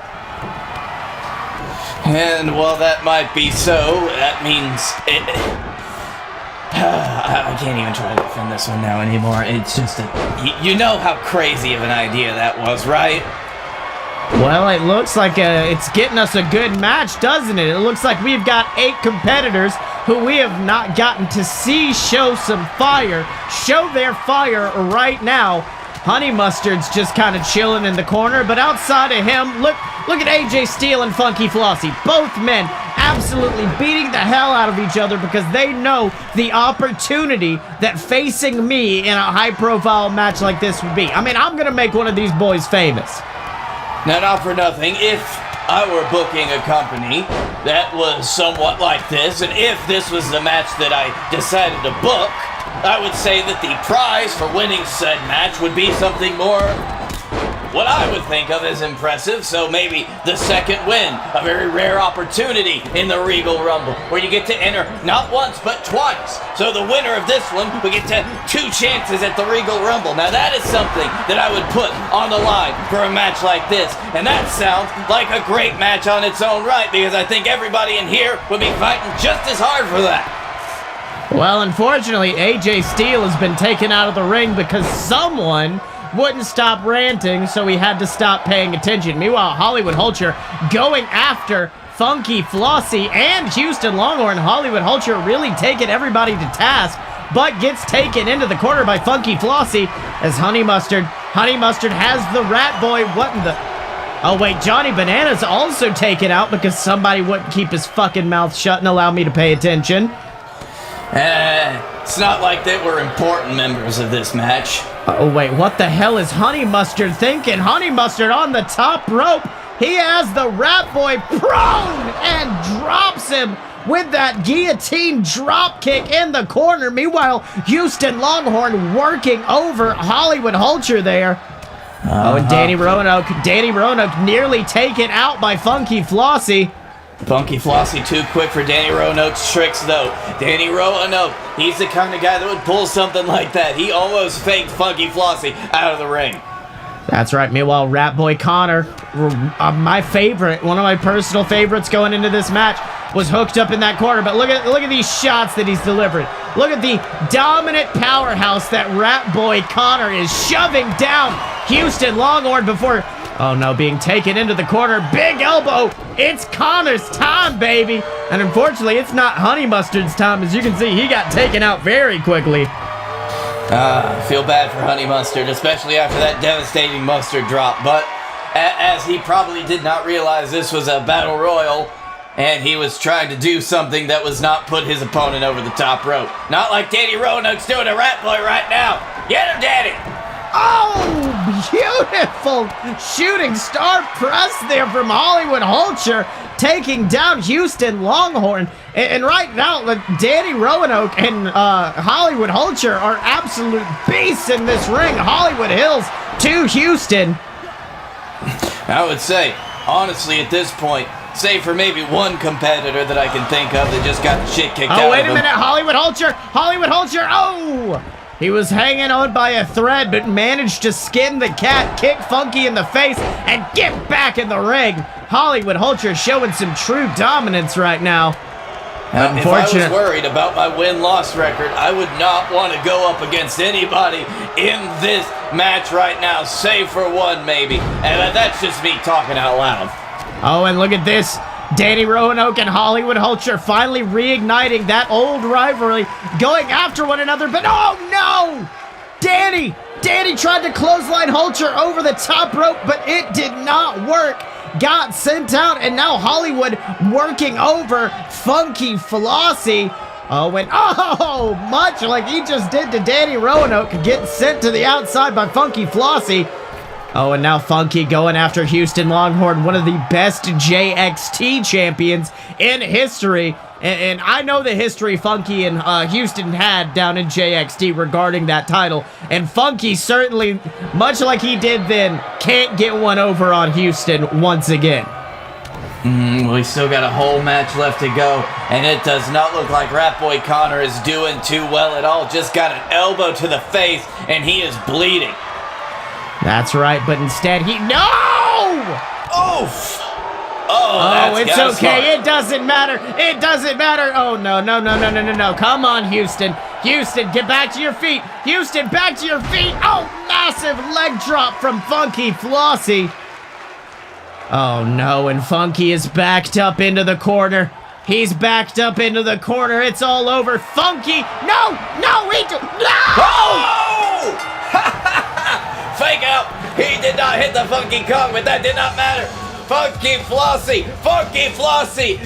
And while that might be so, that means it... I can't even try to defend this one now anymore. It's just you know how crazy of an idea that was, right? Well, it looks like it's getting us a good match, doesn't it? It looks like we've got 8 competitors who we have not gotten to see show some fire. Show their fire right now. Honey Mustard's just kind of chilling in the corner, but outside of him, look at AJ Steele and Funky Flossie. Both men absolutely beating the hell out of each other because they know the opportunity that facing me in a high-profile match like this would be. I mean, I'm going to make one of these boys famous. Now, not for nothing, if I were booking a company that was somewhat like this, and if this was the match that I decided to book, I would say that the prize for winning said match would be something more, what I would think of as impressive. So maybe the second win, a very rare opportunity in the Regal Rumble, where you get to enter not once but twice. So the winner of this one, we get to 2 chances at the Regal Rumble. Now that is something that I would put on the line for a match like this, and that sounds like a great match on its own right, because I think everybody in here would be fighting just as hard for that. Well, unfortunately, AJ Steele has been taken out of the ring because someone wouldn't stop ranting, so he had to stop paying attention. Meanwhile, Hollywood Hulcher going after Funky Flossie and Houston Longhorn. Hollywood Hulcher really taking everybody to task, but gets taken into the corner by Funky Flossie as Honey Mustard has the Rat Boy. What in the... Oh, wait, Johnny Bananas also taken out because somebody wouldn't keep his fucking mouth shut and allow me to pay attention. It's not like they were important members of this match. Oh, wait, what the hell is Honey Mustard thinking? Honey Mustard on the top rope. He has the Rat Boy prone and drops him with that guillotine drop kick in the corner. Meanwhile, Houston Longhorn working over Hollywood Hulcher there. Oh, and Danny Roanoke nearly taken out by Funky Flossie. Funky Flossie too quick for Danny Roanoke's tricks, though. Danny Roanoke, he's the kind of guy that would pull something like that. He almost faked Funky Flossie out of the ring. That's right. Meanwhile, Rat Boy Connor, my favorite, one of my personal favorites going into this match, was hooked up in that corner. But look at these shots that he's delivered. Look at the dominant powerhouse that Rat Boy Connor is shoving down Houston Longhorn before... Oh no, being taken into the corner. Big elbow. It's Connor's time, baby. And unfortunately, it's not Honey Mustard's time. As you can see, he got taken out very quickly. Feel bad for Honey Mustard, especially after that devastating mustard drop. But as he probably did not realize this was a battle royal, and he was trying to do something that was not put his opponent over the top rope. Not like Danny Roanoke's doing a Rat Boy right now. Get him, Danny! Oh, beautiful shooting star press there from Hollywood Hulcher, taking down Houston Longhorn. And right now, Danny Roanoke and Hollywood Hulcher are absolute beasts in this ring. Hollywood Hills to Houston. I would say, honestly, at this point, save for maybe one competitor that I can think of that just got the shit kicked out of him. Oh, wait a minute. Hollywood Hulcher. Oh! He was hanging on by a thread, but managed to skin the cat, kick Funky in the face, and get back in the ring. Hollywood Hulcher showing some true dominance right now. Now, if I was worried about my win-loss record, I would not want to go up against anybody in this match right now, save for one maybe. And that's just me talking out loud. Oh, and look at this. Danny Roanoke and Hollywood Hulcher finally reigniting that old rivalry, going after one another, but oh no! Danny tried to clothesline Hulcher over the top rope, but it did not work. Got sent out, and now Hollywood working over Funky Flossie. Oh, and oh, much like he just did to Danny Roanoke, getting sent to the outside by Funky Flossie. Oh, and now Funky going after Houston Longhorn, one of the best JXT champions in history. And I know the history Funky and Houston had down in JXT regarding that title. And Funky certainly, much like he did then, can't get one over on Houston once again. We still got a whole match left to go, and it does not look like Rat Boy Connor is doing too well at all. Just got an elbow to the face, and he is bleeding. That's right, but instead he... No! Oof! Oh, it's okay. It doesn't matter. It doesn't matter. Oh, no. Come on, Houston. Houston, get back to your feet. Houston, back to your feet. Oh, massive leg drop from Funky Flossie. Oh, no, and Funky is backed up into the corner. He's backed up into the corner. It's all over. Funky. No, Oh! Fake out. He did not hit the Funky Kong, but that did not matter. Funky Flossie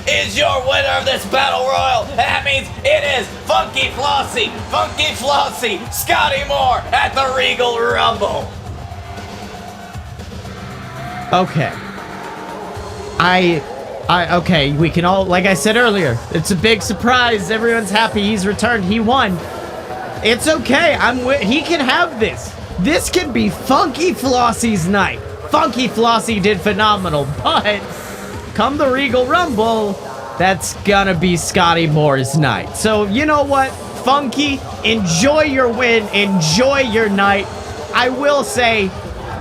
is your winner of this Battle Royal. That means it is Funky Flossie, Scotty Moore at the Regal Rumble. Okay. Okay, we can all, like I said earlier, it's a big surprise. Everyone's happy he's returned. He won. It's okay. He can have this. This can be Funky Flossie's night. Funky Flossie did phenomenal, but come the Regal Rumble, that's gonna be Scotty Moore's night. So, you know what? Funky, enjoy your win, enjoy your night. I will say,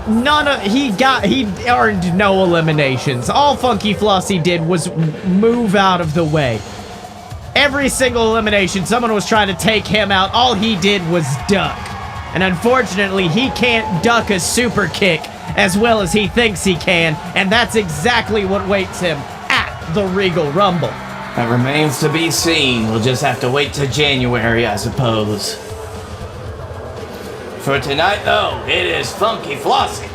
he earned no eliminations. All Funky Flossie did was move out of the way. Every single elimination, someone was trying to take him out. All he did was duck. And unfortunately, he can't duck a super kick as well as he thinks he can, and that's exactly what waits him at the Regal Rumble. That remains to be seen. We'll just have to wait till January, I suppose. For tonight, though, it is Funky Flossie.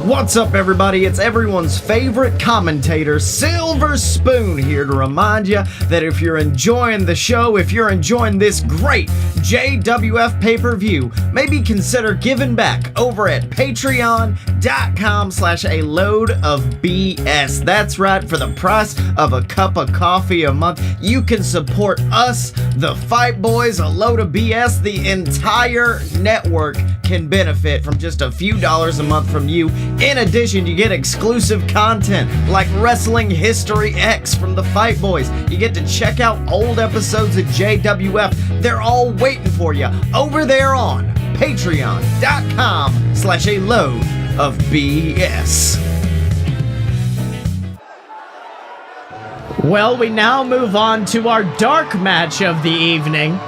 What's up, everybody? It's everyone's favorite commentator, Silver Spoon, here to remind you that if you're enjoying the show, if you're enjoying this great JWF pay-per-view, maybe consider giving back over at patreon.com/a-load-of-BS. That's right, for the price of a cup of coffee a month, you can support us, the Fight Boys, a load of BS. The entire network can benefit from just a few dollars a month from you. In addition, you get exclusive content like Wrestling History X from the Fight Boys. You get to check out old episodes of JWF. They're all waiting for you over there on patreon.com/a-load-of-BS. Well, we now move on to our dark match of the evening.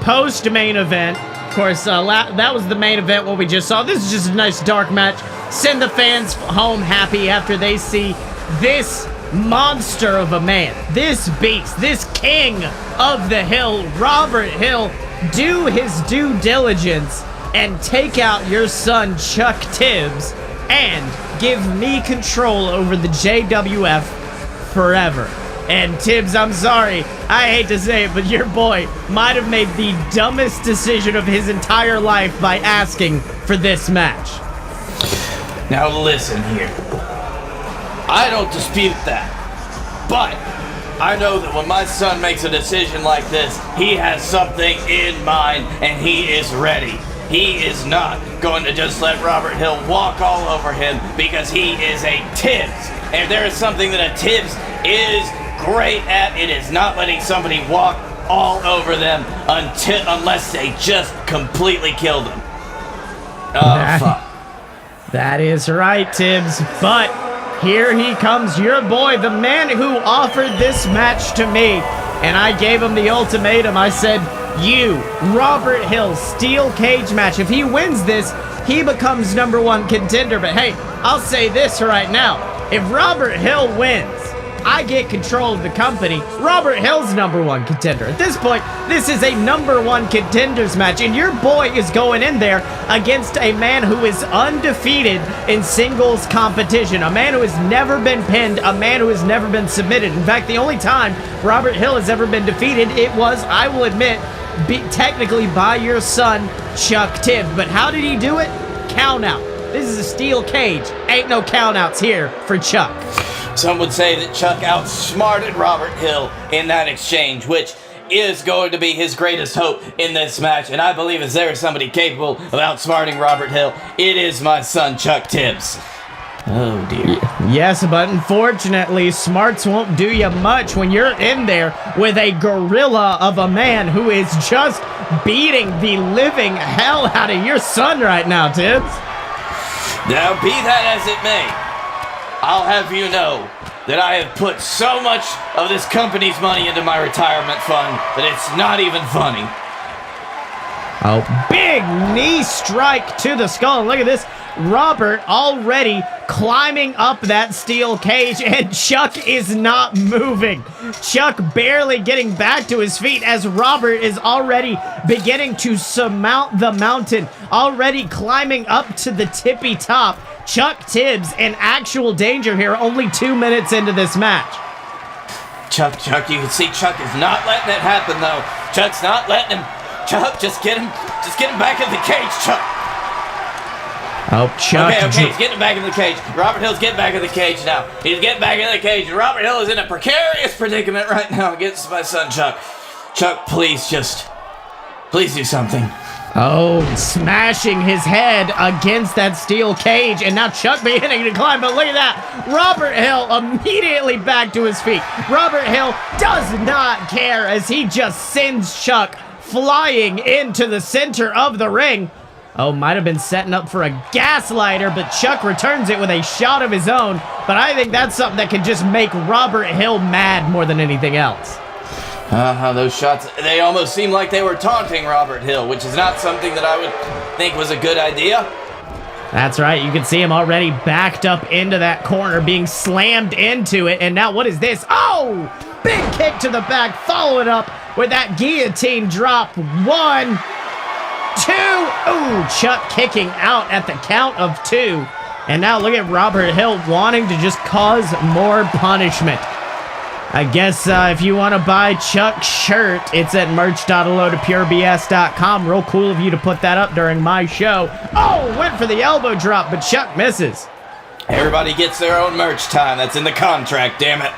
Post-main event. Of course, that was the main event, what we just saw. This is just a nice dark match. Send the fans home happy after they see this monster of a man, this beast, this king of the hill, Robert Hill, do his due diligence and take out your son, Chuck Tibbs, and give me control over the JWF forever. And Tibbs, I'm sorry, I hate to say it, but your boy might have made the dumbest decision of his entire life by asking for this match. Now listen here. I don't dispute that. But I know that when my son makes a decision like this, he has something in mind and he is ready. He is not going to just let Robert Hill walk all over him because he is a Tibbs. And if there is something that a Tibbs is great at, it is not letting somebody walk all over them unless they just completely killed them. Fuck. That is right, Tibbs. But here he comes, your boy, the man who offered this match to me. And I gave him the ultimatum. I said, you, Robert Hill, steel cage match. If he wins this, he becomes #1 contender. But hey, I'll say this right now. If Robert Hill wins, I get control of the company. Robert Hill's #1 contender. At this point, this is a #1 contenders match, and your boy is going in there against a man who is undefeated in singles competition, a man who has never been pinned, a man who has never been submitted. In fact, the only time Robert Hill has ever been defeated, it was, I will admit, technically by your son, Chuck Tibbs. But how did he do it? Count out. This is a steel cage. Ain't no countouts here for Chuck. Some would say that Chuck outsmarted Robert Hill in that exchange, which is going to be his greatest hope in this match. And I believe if there is somebody capable of outsmarting Robert Hill, it is my son, Chuck Tibbs. Oh, dear. Yes, but unfortunately, smarts won't do you much when you're in there with a gorilla of a man who is just beating the living hell out of your son right now, Tibbs. Now, be that as it may, I'll have you know that I have put so much of this company's money into my retirement fund that it's not even funny. Oh, big knee strike to the skull. And look at this. Robert already climbing up that steel cage, and Chuck is not moving. Chuck barely getting back to his feet as Robert is already beginning to surmount the mountain, already climbing up to the tippy top. Chuck Tibbs in actual danger here, only 2 minutes into this match. Chuck, you can see Chuck is not letting it happen, though. Chuck's not letting him. Chuck, just get him back in the cage, Chuck. Oh, Chuck. Okay, he's getting back in the cage. Robert Hill's getting back in the cage now. He's getting back in the cage, and Robert Hill is in a precarious predicament right now against my son, Chuck. Chuck, please do something. Oh, smashing his head against that steel cage, and now Chuck beginning to climb, but look at that. Robert Hill immediately back to his feet. Robert Hill does not care as he just sends Chuck flying into the center of the ring. Oh, might have been setting up for a gaslighter, but Chuck returns it with a shot of his own. But I think that's something that can just make Robert Hill mad more than anything else. Those shots, they almost seem like they were taunting Robert Hill, which is not something that I would think was a good idea. That's right. You can see him already backed up into that corner, being slammed into it. And now what is this? Oh, big kick to the back, follow it up with that guillotine drop. 1, 2. Ooh, Chuck kicking out at the count of 2. And now look at Robert Hill wanting to just cause more punishment. I guess if you want to buy Chuck's shirt, it's at merch.alotopurebs.com. Real cool of you to put that up during my show. Oh, went for the elbow drop, but Chuck misses. Everybody gets their own merch time. That's in the contract, damn it.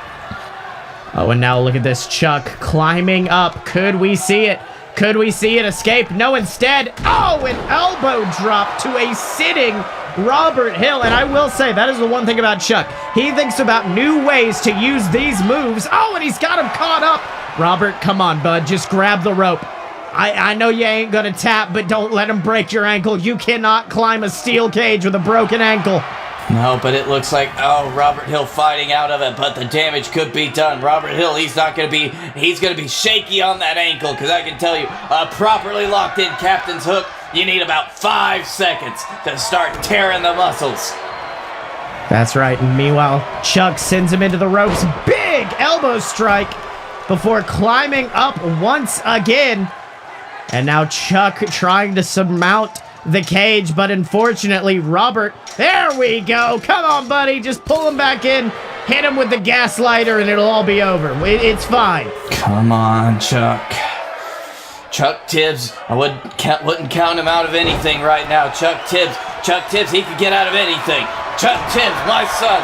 Oh, and now look at this Chuck climbing up. Could we see it? Could we see it escape? No, instead, oh, an elbow drop to a sitting Robert Hill. And I will say, that is the one thing about Chuck. He thinks about new ways to use these moves. Oh, and he's got him caught up. Robert, come on, bud. Just grab the rope. I know you ain't gonna tap, but don't let him break your ankle. You cannot climb a steel cage with a broken ankle. No, but it looks like, Robert Hill fighting out of it, but the damage could be done. Robert Hill, he's going to be shaky on that ankle, because I can tell you, a properly locked in captain's hook, you need about 5 seconds to start tearing the muscles. That's right, and meanwhile, Chuck sends him into the ropes. Big elbow strike before climbing up once again. And now Chuck trying to surmount the cage, but unfortunately, Robert, there we go. Come on, buddy. Just pull him back in, hit him with the gaslighter, and it'll all be over. It's fine. Come on, Chuck. Chuck Tibbs, I wouldn't count him out of anything right now. Chuck Tibbs, he could get out of anything. Chuck Tibbs, my son,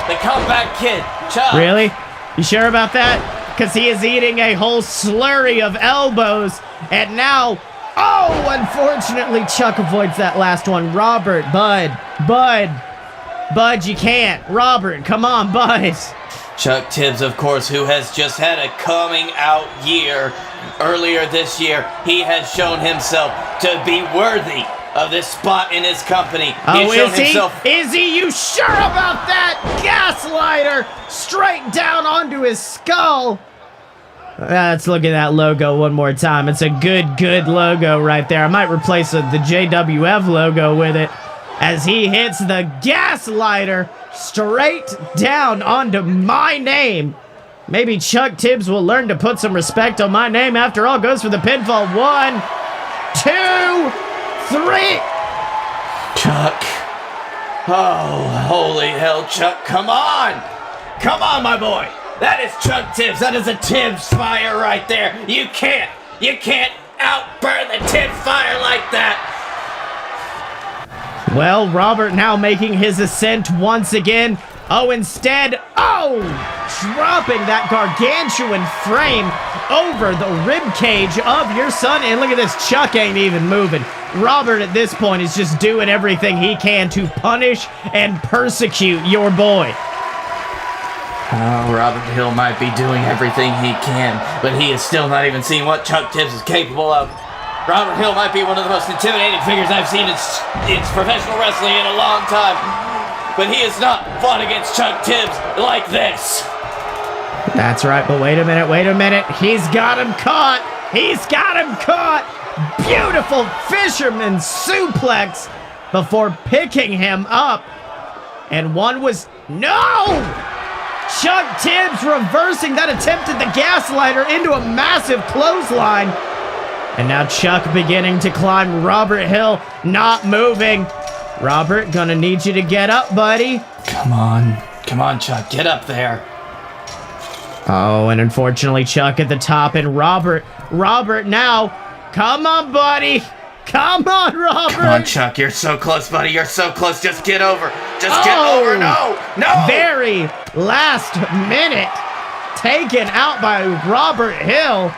the comeback kid. Chuck. Really? You sure about that? Because he is eating a whole slurry of elbows. And now, oh, unfortunately, Chuck avoids that last one. Robert, Bud, you can't. Robert, come on, Bud. Chuck Tibbs, of course, who has just had a coming out year earlier this year. He has shown himself to be worthy of this spot in his company. Oh, is he? You sure about that? Gaslighter straight down onto his skull. Let's look at that logo one more time. It's a good logo right there. I might replace the JWF logo with it as he hits the gaslighter straight down onto my name. Maybe Chuck Tibbs will learn to put some respect on my name. After all, goes for the pinfall. 1, 2, 3. Chuck. Oh, holy hell, Chuck. Come on. Come on, my boy. That is Chuck Tibbs. That is a Tibbs fire right there. You can't outburn the Tibbs fire like that. Well, Robert now making his ascent once again. Instead, dropping that gargantuan frame over the rib cage of your son. And look at this, Chuck ain't even moving. Robert at this point is just doing everything he can to punish and persecute your boy. Oh, Robert Hill might be doing everything he can, but he is still not even seeing what Chuck Tibbs is capable of. Robert Hill might be one of the most intimidating figures I've seen in professional wrestling in a long time, but he has not fought against Chuck Tibbs like this. That's right, but wait a minute. He's got him caught. Beautiful fisherman suplex before picking him up. And one was, no! Chuck Tibbs reversing that attempt at the gaslighter into a massive clothesline. And now Chuck beginning to climb. Robert Hill not moving. Robert, gonna need you to get up, buddy. Come on, Chuck, get up there. Oh, and unfortunately Chuck at the top, and Robert now. Come on, buddy. Come on, Robert. Come on, Chuck, you're so close, buddy. You're so close. Just get over. Get over. No. Very last minute. Taken out by Robert Hill.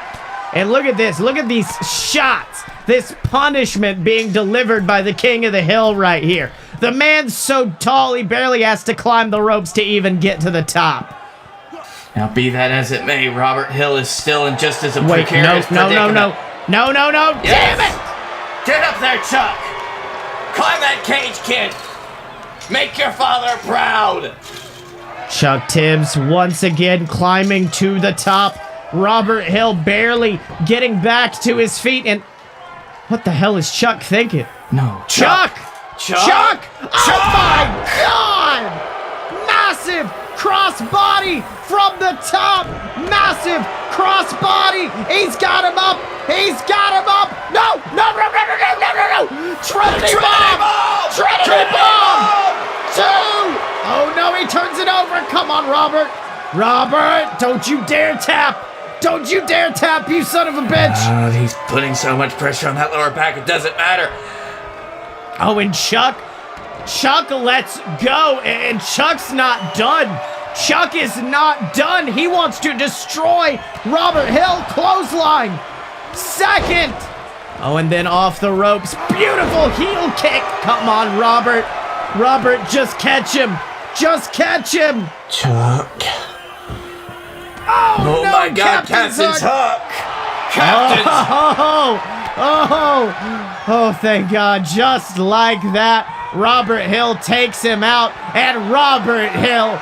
And look at this. Look at these shots. This punishment being delivered by the King of the Hill right here. The man's so tall he barely has to climb the ropes to even get to the top. Now, be that as it may, Robert Hill is still in just as a precarious predicament. No. Yes. Damn it. Get up there, Chuck. Climb that cage, kid. Make your father proud. Chuck Tibbs once again climbing to the top. Robert Hill barely getting back to his feet. And what the hell is Chuck thinking? No. Chuck! Oh my God! Massive crossbody from the top! Massive crossbody! He's got him up! No! Trinity bomb! Trinity bomb! 2! Oh no, he turns it over! Come on, Robert! Robert, don't you dare tap! Don't you dare tap, you son of a bitch! He's putting so much pressure on that lower back, it doesn't matter. Oh, and Chuck lets go, and Chuck's not done. Chuck is not done. He wants to destroy Robert Hill. Clothesline. Second. Oh, and then off the ropes. Beautiful heel kick. Come on, Robert. Robert, just catch him. Chuck. Oh no, my God, Captain's Hook. Oh, thank God. Just like that, Robert Hill takes him out, and Robert Hill,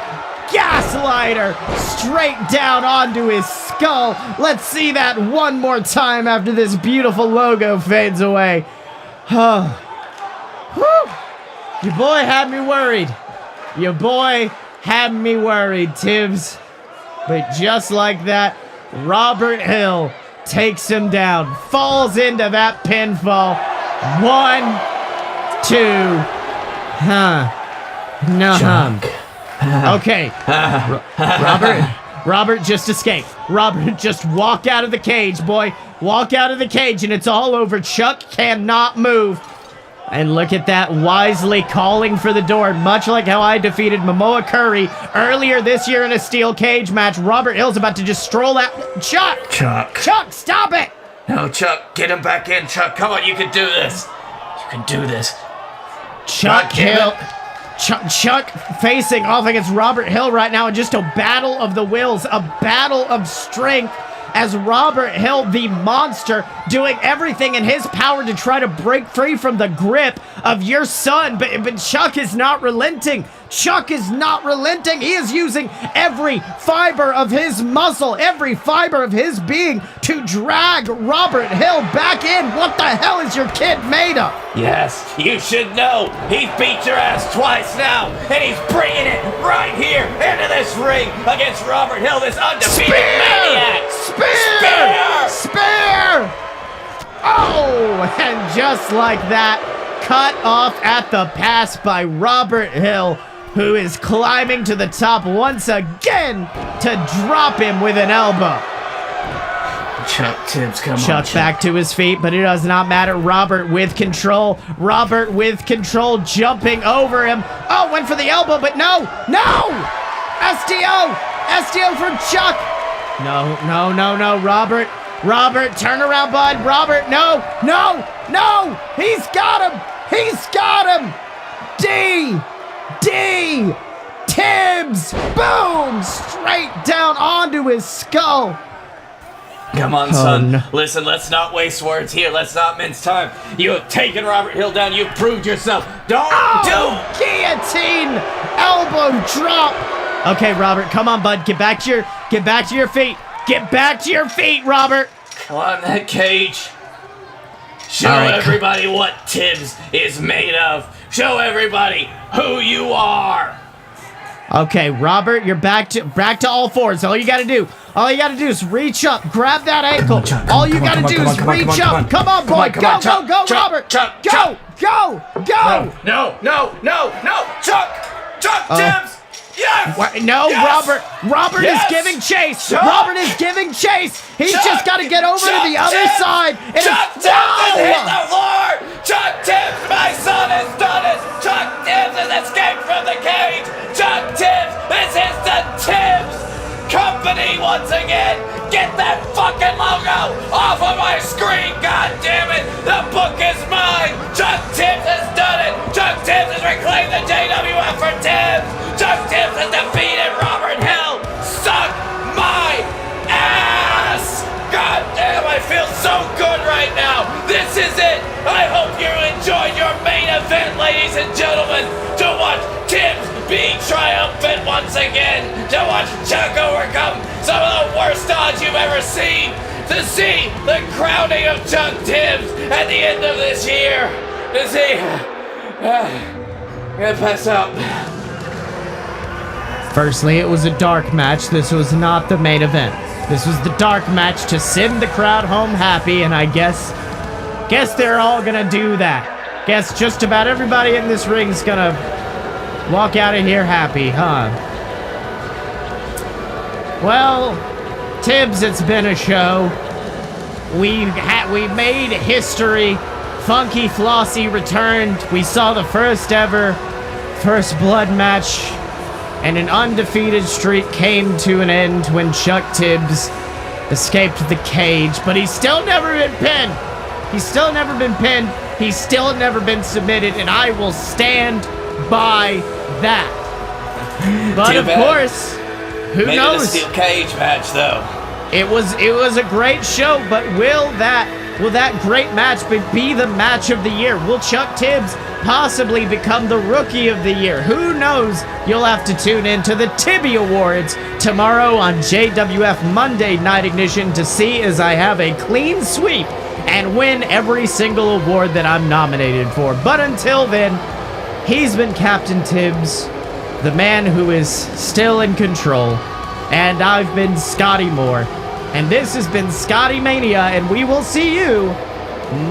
gaslighter, straight down onto his skull. Let's see that one more time after this beautiful logo fades away. Your boy had me worried. Tibbs. But just like that, Robert Hill takes him down, falls into that pinfall. 1, 2, no. Okay. Robert, just escape. Robert, just walk out of the cage, boy. Walk out of the cage and it's all over. Chuck cannot move. And look at that, wisely calling for the door, much like how I defeated Momoa Curry earlier this year in a steel cage match. Robert Hill's about to just stroll out. Chuck, stop it! No, Chuck, get him back in, Chuck. Come on, you can do this. You can do this. Chuck Hill. Chuck facing off against Robert Hill right now in just a battle of the wills, a battle of strength, as Robert Hill, the monster, doing everything in his power to try to break free from the grip of your son. But Chuck is not relenting. Chuck is not relenting. He is using every fiber of his muscle, every fiber of his being to drag Robert Hill back in. What the hell is your kid made of? Yes, you should know. He's beat your ass twice now, and he's bringing it right here into this ring against Robert Hill, this undefeated maniac. Spear! Oh, and just like that, cut off at the pass by Robert Hill, who is climbing to the top once again to drop him with an elbow. Chuck Tibbs, come on. Chuck back to his feet, but it does not matter. Robert with control. Robert with control, jumping over him. Oh, went for the elbow, but no! SDO from Chuck. No, Robert, turn around, bud. Robert, no! He's got him! D! Tibbs! Boom! Straight down onto his skull. Come on, son. Listen, let's not waste words here. Let's not mince time. You have taken Robert Hill down. You've proved yourself. Guillotine! Elbow drop! Okay, Robert, come on, bud. Get back to your feet. Get back to your feet, Robert. Climb that cage. Show everybody what Tibbs is made of. Show everybody who you are. Okay, Robert, you're back to all fours. All you gotta do is reach up, grab that ankle. All you gotta do is reach up. Come on, boy. Go, Robert. Go. No. Chuck, Tibbs. Yes! No, yes! Robert is giving chase. Chuck! Robert is giving chase. He's just got to get over to the other side. Chuck Tibbs has hit the floor. Chuck Tibbs, my son, has done it. Chuck Tibbs has escaped from the cage. Chuck Tibbs, this is the Tibbs Company once again. Get that fucking logo off of my screen, god damn it. The book is mine. Chuck Tibbs has done it. Chuck Tibbs has reclaimed the JWF for Tibbs. Chuck Tibbs has defeated Robert Hill. Suck my ass. God damn, I feel so good right now. This is it. I hope you enjoyed your main event, ladies and gentlemen, to watch Tibbs being triumphant once again, to watch Chuck overcome some of the worst odds you've ever seen, to see the crowning of Chuck Tibbs at the end of this year, to see... I'm gonna pass out. Firstly, it was a dark match. This was not the main event. This was the dark match to send the crowd home happy, and I guess they're all gonna do that. Guess just about everybody in this ring's gonna walk out of here happy, huh? Well, Tibbs, it's been a show. We made history. Funky Flossie returned. We saw the first blood match, and an undefeated streak came to an end when Chuck Tibbs escaped the cage, but he's still never been pinned. He's still never been pinned. He's still never been submitted, and I will stand by that. But of course, who knows? Maybe the steel cage match, though. It was a great show, but will that great match be the match of the year? Will Chuck Tibbs possibly become the Rookie of the Year? Who knows? You'll have to tune in to the Tibby Awards tomorrow on JWF Monday Night Ignition to see as I have a clean sweep and win every single award that I'm nominated for. But until then, he's been Captain Tibbs, the man who is still in control, and I've been Scotty Moore, and this has been Scottyemania, and we will see you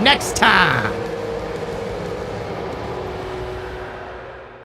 next time.